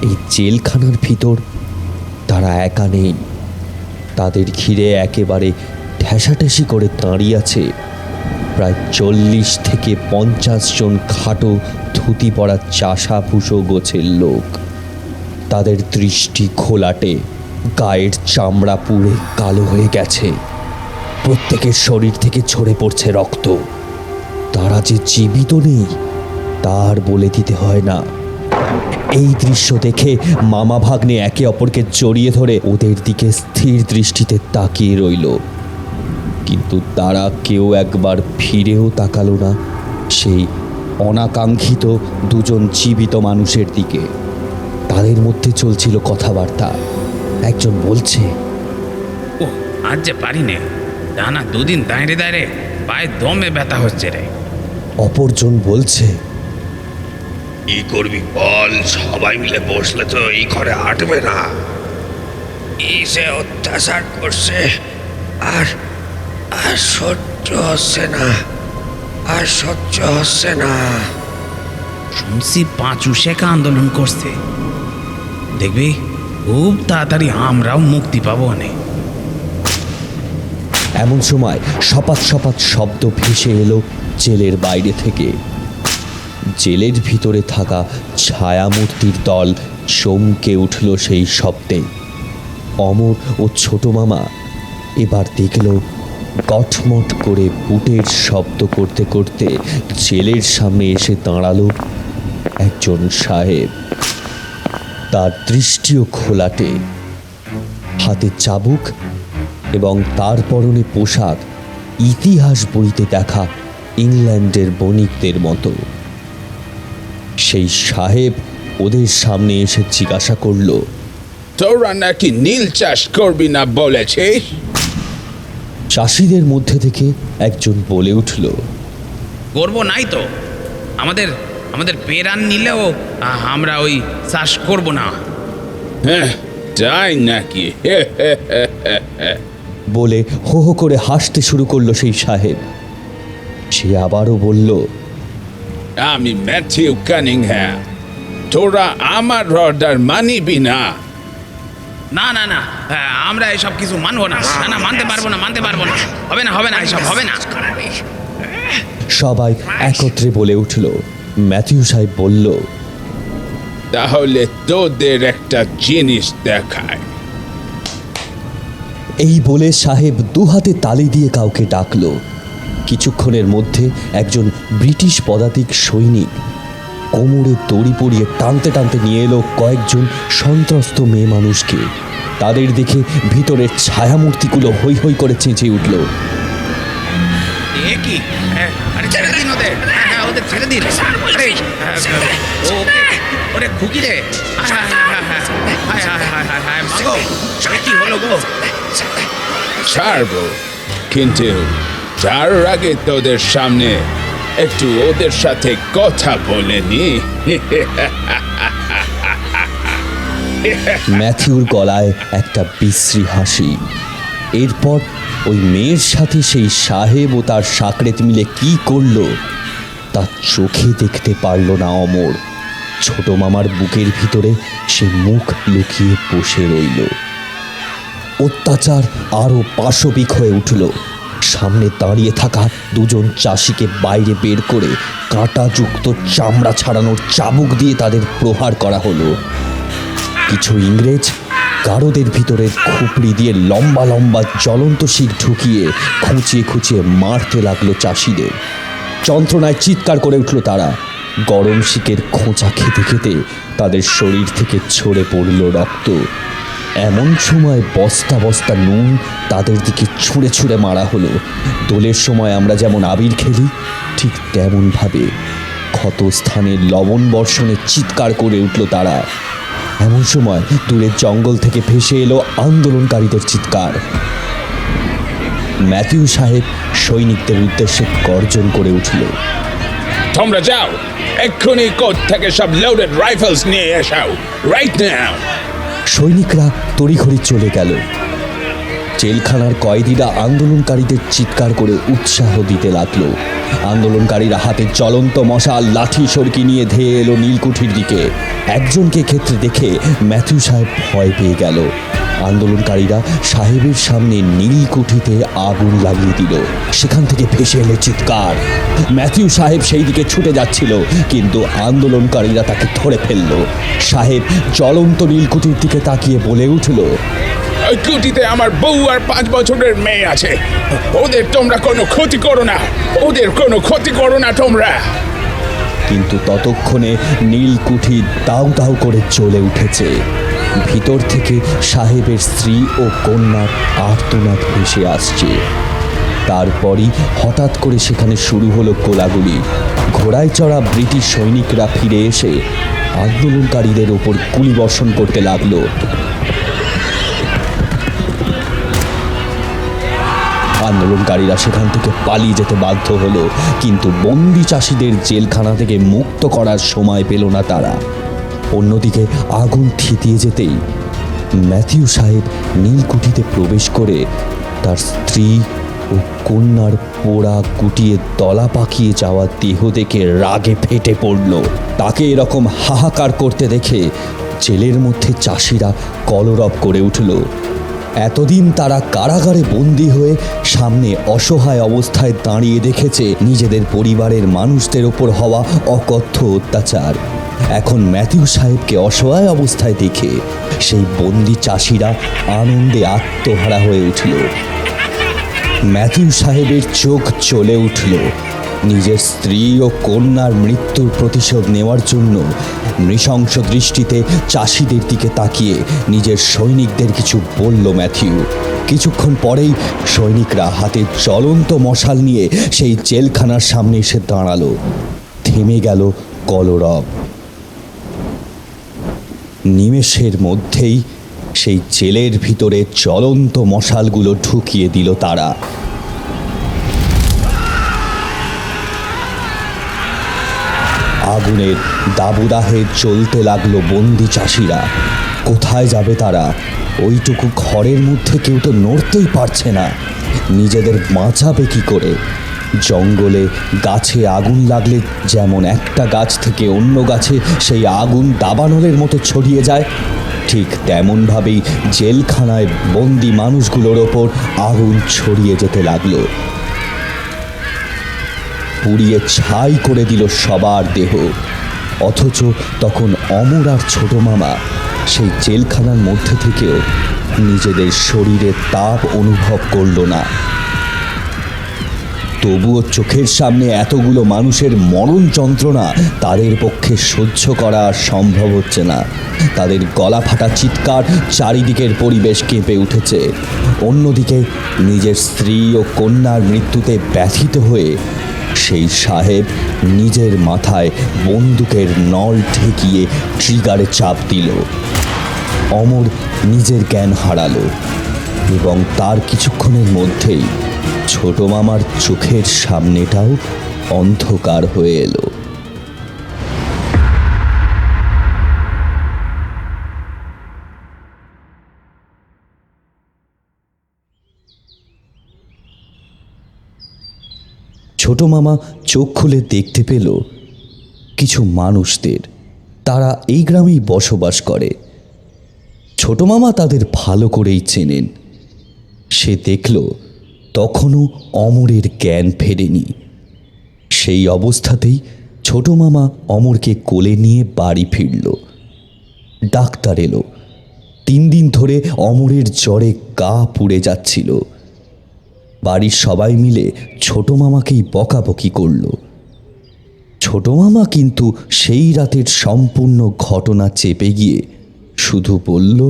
Speaker 2: এই জেলখানার ভিতর তারা একা নেই। তাদের ঘিরে একেবারে ঠেসাঠেসি করে দাঁড়িয়ে আছে প্রায় 40 থেকে 50 জন খাটো ধুতি পরা চাষা ভুষো গোছের লোক। তাদের দৃষ্টি ঘোলাটে, গায়ের চামড়া পুড়ে কালো হয়ে গেছে, প্রত্যেকের শরীর থেকে ঝরে পড়ছে রক্ত। তারা যে জীবিত নেই তার বলে দিতে হয় না। এই দৃশ্য দেখে মামা ভাগ্নে একে অপরকে জড়িয়ে ধরে ওদের দিকে স্থির দৃষ্টিতে তাকিয়ে রইল। কিন্তু তারা কেউ একবার ফিরেও তাকালো না সেই অনাকাঙ্ক্ষিত দুজন জীবিত মানুষের দিকে। তাদের মধ্যে চলছিল কথাবার্তা। একজন বলছে,
Speaker 6: ও আজ যে পারি নে, টানা দুদিন দাঁড়িয়ে দাঁড়িয়ে পায়ে দমে ব্যথা হচ্ছে রে।
Speaker 2: অপরজন বলছে,
Speaker 3: কি করবি বল, সবাই মিলে বসলে তো এই ঘরে আটবে না।
Speaker 4: এই সে অত্যাচার করছে, আর আর সহ্য হচ্ছে না, আর সহ্য হচ্ছে না।
Speaker 6: শুনছি পাঁচু শেখা আন্দোলন করছে, দেখবি খুব তাড়াতাড়ি আমরাও মুক্তি পাবো অনেক।
Speaker 2: এমন সময় সপাত সপাত শব্দ ভেসে এলো জেলের বাইরে থেকে। জেলের ভিতরে থাকা ছায়ামূর্তির দল চমকে উঠল সেই শব্দে। অমর ও ছোট মামা এবার দেখল কটমট করে বুটের শব্দ করতে করতে জেলের সামনে এসে দাঁড়ালো একজন সাহেব। তার দৃষ্টিও খোলাটে, হাতে চাবুক এবং তার পরনে পোশাক ইতিহাস বইতে দেখা ইংল্যান্ডের বণিকদের মতো। সেই সাহেব ওদের সামনে এসে জিজ্ঞাসা করল,
Speaker 1: তোরা নাকি নীল চাষ করবি না বলেছিস?
Speaker 2: চাষিদের মধ্যে থেকে একজন বলে উঠল,
Speaker 6: করবো নাই তো, আমাদের আমাদের পেরান নিলেও আমরা ওই চাষ করব না।
Speaker 1: হ্যাঁ, তাই নাকি?
Speaker 2: বলে হো হো করে হাসতে শুরু করলো সেই সাহেব। সে আবারও বলল,
Speaker 1: আমি ম্যাথিউ কানিংহ্যাম, তোরা আমার অর্ডার মানিবি না।
Speaker 6: না না না, আমরা এসব কিছু মানবো না, না না, মানতে পারবো না, মানতে পারবো না, হবে না, হবে না, এসব হবে না।
Speaker 2: সবাই একত্রে বলে উঠল। ম্যাথিউ সাহেব বলল,
Speaker 1: তাহলে তোদের একটা জিনিস দেখায়।
Speaker 2: এই বলে সাহেব দুহাতে তালি দিয়ে কাউকে ডাকলো। কিছুক্ষণের মধ্যে একজন ব্রিটিশ পদাতিক সৈনিক কোমরে দড়ি পরিয়ে টানতে টানতে নিয়ে এলো কয়েকজন সন্ত্রস্ত মেয়ে মানুষকে। তাদের দেখে ভিতরের ছায়ামূর্তিগুলো হৈ হৈ করে চেঁচিয়ে উঠল।
Speaker 6: এ কি? আরে ছেড়ে দিন ওদের, হ্যাঁ হ্যাঁ, ওদের ছেড়ে দিন। আরে, ওরে খুকি রে, হায় হায় হায় হায় হায় হায় হায়, মাগো, সে কি হলো গো?
Speaker 1: ছাড়বো, কিন্তু তার আগে তোদের সামনে একটু ওদের সাথে কথা বলে নি।
Speaker 2: ম্যাথিউর গলায় একটা বিশ্রী হাসি। এরপর ওই মেয়ের সাথে সেই সাহেব ও তার সাকরেত মিলে কি করলো তা চোখে দেখতে পারল না অমর। ছোট মামার বুকের ভিতরে সে মুখ লুকিয়ে বসে রইল। অত্যাচার আরও পাশবিক হয়ে উঠল। সামনে দাঁড়িয়ে থাকা দুজন চাষিকে বাইরে বের করে কাঁটাযুক্ত চামড়া ছাড়ানোর চাবুক দিয়ে তাদের প্রহার করা হলো। কিছু ইংরেজ গারদের ভিতরে খুপড়ি দিয়ে লম্বা লম্বা জ্বলন্ত শিক ঢুকিয়ে খুঁচিয়ে খুঁচিয়ে মারতে লাগলো চাষিদের। যন্ত্রণায় চিৎকার করে উঠল তারা। গরম শিকের খোঁচা খেতে খেতে তাদের শরীর থেকে ঝরে পড়ল রক্ত। এমন সময় বস্তা বস্তা নুন তাদের দিকে ছুঁড়ে ছুঁড়ে মারা হলো। দোলের সময় আমরা যেমন আবির খেলি, ঠিক তেমনভাবে ক্ষতস্থানে লবণ বর্ষণে চিৎকার করে উঠল তারা। এমন সময় দূরের জঙ্গল থেকে ভেসে এলো আন্দোলনকারীদের চিৎকার। ম্যাথিউ সাহেব সৈনিকদের উদ্দেশ্যে গর্জন করে উঠল,
Speaker 1: তোমরা যাও, এক্ষুনি কোর্ট থেকে সব লোডেড রাইফেলস নিয়ে এসাও, রাইট নাও।
Speaker 2: সৈনিকরা তড়িঘড়ি চলে গেল। জেলখানার কয়েদিরা আন্দোলনকারীদের চিৎকার করে উৎসাহ দিতে লাগলো। আন্দোলনকারীরা হাতে জ্বলন্ত মশাল, লাঠি, সরকি নিয়ে ধেয়ে এলো নীলকুঠির দিকে। একজনকে ক্ষেত্রে দেখে ম্যাথিউ সাহেব ভয় পেয়ে গেল। আন্দোলনকারীরা সাহেবের সামনে নীলকুঠিতে আগুন লাগিয়ে দিল। সেখান থেকে ভেসে এলো চিৎকার। ম্যাথিউ সাহেব সেই দিকে ছুটে যাচ্ছিল, কিন্তু আন্দোলনকারীরা তাকে ধরে ফেলল। সাহেব জ্বলন্ত নীলকুঠির দিকে তাকিয়ে বলে উঠল,
Speaker 1: ওই কুটিতে আমার বউ আর 5 বছরের মেয়ে আছে, ওদের তোমরা কোনো ক্ষতি করো না, ওদের কোনো ক্ষতি করো না তোমরা।
Speaker 2: কিন্তু ততক্ষণে নীলকুঠি দাউ দাউ করে জ্বলে উঠেছে। ভিতর থেকে সাহেবের স্ত্রী ও কন্যার আর্তনাদ ভেসে আসছে। তারপরই হঠাৎ করে সেখানে শুরু হলো গোলাগুলি। ঘোড়ায় চড়া ব্রিটিশ সৈনিকরা ফিরে এসে আন্দোলনকারীদের ওপর গুলিবর্ষণ করতে লাগলো। আন্দোলনকারীরা সেখান থেকে পালিয়ে যেতে বাধ্য হলো, কিন্তু বন্দি চাষিদের জেলখানা থেকে মুক্ত করার সময় পেল না তারা। অন্যদিকে আগুন থিতিয়ে যেতেই ম্যাথিউ সাহেব নীলকুঠিতে প্রবেশ করে তার স্ত্রী ও কন্যার পোড়া গুটিয়ে দলা পাকিয়ে যাওয়া দেহ দেখে রাগে ফেটে পড়ল। তাকে এরকম হাহাকার করতে দেখে জেলের মধ্যে চাষিরা কলরব করে উঠল। এতদিন তারা কারাগারে বন্দী হয়ে সামনে অসহায় অবস্থায় দাঁড়িয়ে দেখেছে নিজেদের পরিবারের মানুষদের ওপর হওয়া অকথ্য অত্যাচার। এখন ম্যাথিউ সাহেবকে অসহায় অবস্থায় দেখে সেই বন্দি চাষিরা আনন্দে আত্মহারা হয়ে উঠল। ম্যাথিউ সাহেবের চোখ জ্বলে উঠল। নিজের স্ত্রী ও কন্যার মৃত্যুর প্রতিশোধ নেওয়ার জন্য নৃশংস দৃষ্টিতে চাষিদের দিকে তাকিয়ে নিজের সৈনিকদের কিছু বলল ম্যাথিউ। কিছুক্ষণ পরেই সৈনিকরা হাতে জ্বলন্ত মশাল নিয়ে সেই জেলখানার সামনে এসে দাঁড়ালো। থেমে গেল কলরব। নিমেষের মধ্যেই সেই জেলের ভিতরে জ্বলন্ত মশালগুলো ঢুকিয়ে দিল তারা। আগুনের দাবদাহে চলতে লাগলো বন্দি চাষিরা। কোথায় যাবে তারা? ওইটুকু ঘরের মধ্যে কেউ তো নড়তেই পারছে না। নিজেদের বাঁচাবে কি করে? জঙ্গলে গাছে আগুন লাগলে যেমন একটা গাছ থেকে অন্য গাছে সেই আগুন দাবানলের মতো ছড়িয়ে যায়, ঠিক তেমনভাবেই জেলখানায় বন্দি মানুষগুলোর ওপর আগুন ছড়িয়ে যেতে লাগলো। পুড়িয়ে ছাই করে দিল সবার দেহ। অথচ তখন অমর আর ছোট মামা সেই জেলখানার মধ্যে থেকেও নিজেদের শরীরের তাপ অনুভব করল না। তবুও চোখের সামনে এতগুলো মানুষের মরণ যন্ত্রণা তাদের পক্ষে সহ্য করা সম্ভব হচ্ছে না। তাদের গলা ফাটা চিৎকার চারিদিকের পরিবেশ কেঁপে উঠেছে। অন্যদিকে নিজের স্ত্রী ও কন্যার মৃত্যুতে ব্যথিত হয়ে সেই সাহেব নিজের মাথায় বন্দুকের নল ঠেকিয়ে ট্রিগারে চাপ দিল। অমর নিজের জ্ঞান হারালো এবং তার কিছুক্ষণের মধ্যেই ছোট মামার চোখের সামনেটাও অন্ধকার হয়ে এলো। ছোট মামা চোখ খুলে দেখতে পেল কিছু মানুষদের। তারা এই গ্রামেই বসবাস করে। ছোট মামা তাদের ভালো করেই চেনেন। সে দেখল তখনও অমরের জ্ঞান ফেরেনি। সেই অবস্থাতেই ছোট মামা অমরকে কোলে নিয়ে বাড়ি ফিরল। ডাক্তার এলো। 3 দিন ধরে অমরের জ্বরে গা পুড়ে যাচ্ছিল। বাড়ির সবাই মিলে ছোট মামাকেই বকাবকি করল। ছোট মামা কিন্তু সেই রাতের সম্পূর্ণ ঘটনা চেপে গিয়ে শুধু বলল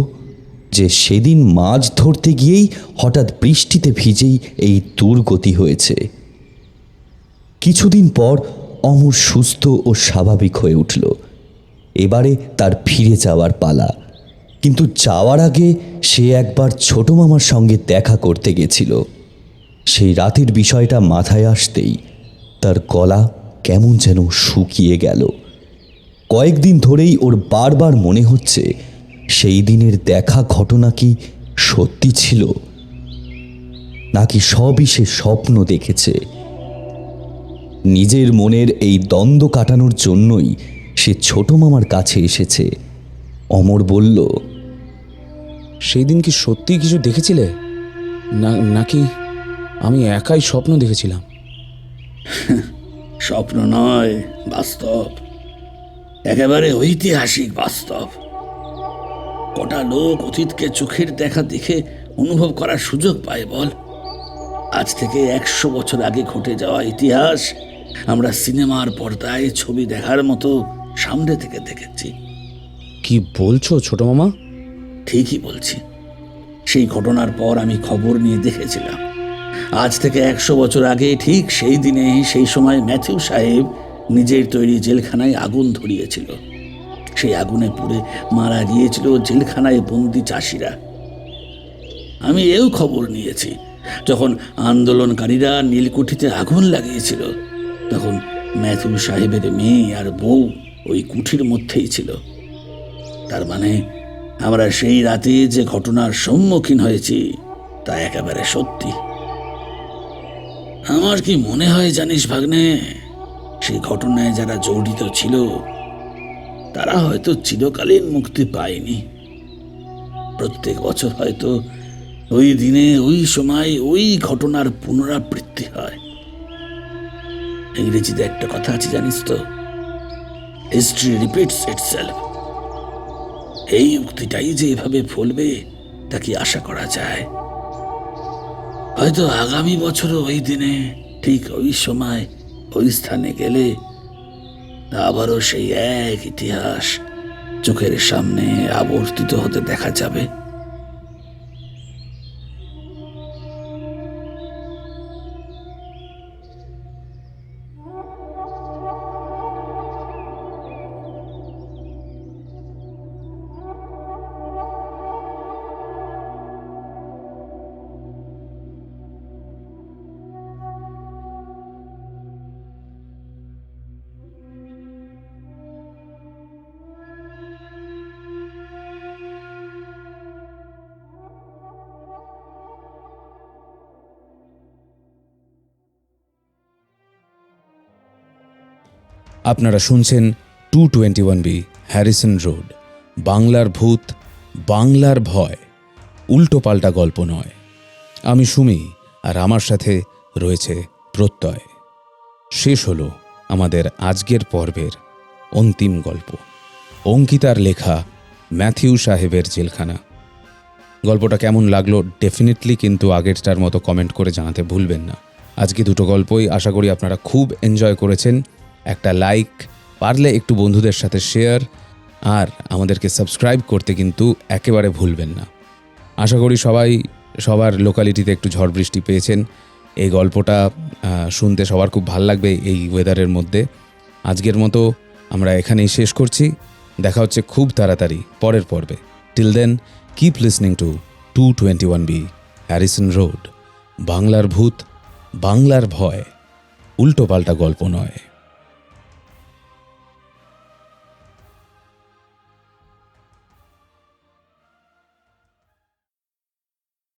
Speaker 2: যে সেদিন মাছ ধরতে গিয়েই হঠাৎ বৃষ্টিতে ভিজেই এই দুর্গতি হয়েছে। কিছুদিন পর অমর সুস্থ ও স্বাভাবিক হয়ে উঠল। এবারে তার ফিরে যাওয়ার পালা। কিন্তু যাওয়ার আগে সে একবার ছোট মামার সঙ্গে দেখা করতে গেছিল। সেই রাতের বিষয়টা মাথায় আসতেই তার গলা কেমন যেন শুকিয়ে গেল। কয়েকদিন ধরেই ওর বারবার মনে হচ্ছে সেই দিনের দেখা ঘটনা কি সত্যি ছিল নাকি সবই সে স্বপ্ন দেখেছে। নিজের মনের এই দ্বন্দ্ব কাটানোর জন্যই সে ছোট মামার কাছে এসেছে। অমর বলল,
Speaker 1: সেই দিন কি সত্যিই কিছু দেখেছিলে নাকি আমি একাই স্বপ্ন দেখেছিলাম?
Speaker 5: স্বপ্ন নয়, বাস্তব, একেবারে ঐতিহাসিক বাস্তব। কটা লোক অতীতকে চোখের দেখা দেখে অনুভব করার সুযোগ পায় বল? আজ থেকে 100 বছর আগে ঘটে যাওয়া ইতিহাস আমরা সিনেমার পর্দায় ছবি দেখার মতো সামনে থেকে দেখেছি।
Speaker 1: কি বলছো ছোট মামা?
Speaker 5: ঠিকই বলছি। সেই ঘটনার পর আমি খবর নিয়ে দেখেছিলাম। আজ থেকে 100 বছর আগে ঠিক সেই দিনে সেই সময় ম্যাথিউ সাহেব নিজের তৈরি জেলখানায় আগুন ধরিয়েছিল। সেই আগুনে পুড়ে মারা গিয়েছিল জেলখানায় বন্দি চাষিরা। আমি এও খবর নিয়েছি, যখন আন্দোলনকারীরা নীলকুঠিতে আগুন লাগিয়েছিল তখন ম্যাথিউ সাহেবের মেয়ে আর বউ ওই কুঠির মধ্যেই ছিল। তার মানে আমরা সেই রাতে যে ঘটনার সম্মুখীন হয়েছি তা একেবারে সত্যি। আমার কি মনে হয় জানিস ভাগ্নে, সেই ঘটনায় যারা জড়িত ছিল তারা হয়তো চিরকালীন মুক্তি পায়নি। প্রত্যেক বছর হয়তো ওই দিনে ওই সময় ওই ঘটনার পুনরাবৃত্তি হয়। ইংরেজিতে একটা কথা আছে জানিস তো, হিস্ট্রি রিপিটস ইটসেলফ। এই উক্তিটাই যে এভাবে ফলবে তা কি আশা করা যায়? হয়তো আগামী বছরও ওই দিনে ঠিক ওই সময় ওই স্থানে গেলে আবারও সেই এক ইতিহাস চোখের সামনে আবর্তিত হতে দেখা যাবে।
Speaker 1: আপনারা শুনছেন 221B হ্যারিসন রোড, বাংলার ভূত, বাংলার ভয়, উল্টোপাল্টা গল্প নয়। আমি সুমি, আর আমার সাথে রয়েছে প্রত্যয়। শেষ হলো আমাদের আজকের পর্বের অন্তিম গল্প, অঙ্কিতার লেখা ম্যাথিউ সাহেবের জেলখানা। গল্পটা কেমন লাগলো ডেফিনেটলি কিন্তু আগেরটার মতো কমেন্ট করে জানাতে ভুলবেন না। আজকে দুটো গল্পই আশা করি আপনারা খুব এনজয় করেছেন। একটা লাইক, পারলে একটু বন্ধুদের সাথে শেয়ার, আর আমাদেরকে সাবস্ক্রাইব করতে কিন্তু একেবারে ভুলবেন না। আশা করি সবাই সবার লোকালিটিতে একটু ঝড় বৃষ্টি পেয়েছেন। এই গল্পটা শুনতে সবার খুব ভালো লাগবে এই ওয়েদারের মধ্যে। আজকের মতো আমরা এখানেই শেষ করছি। দেখা হচ্ছে খুব তাড়াতাড়ি পরের পর্বে। Till then keep listening to 221B Harrison road, বাংলার ভূত, বাংলার ভয়, উল্টোপাল্টা গল্প নয়।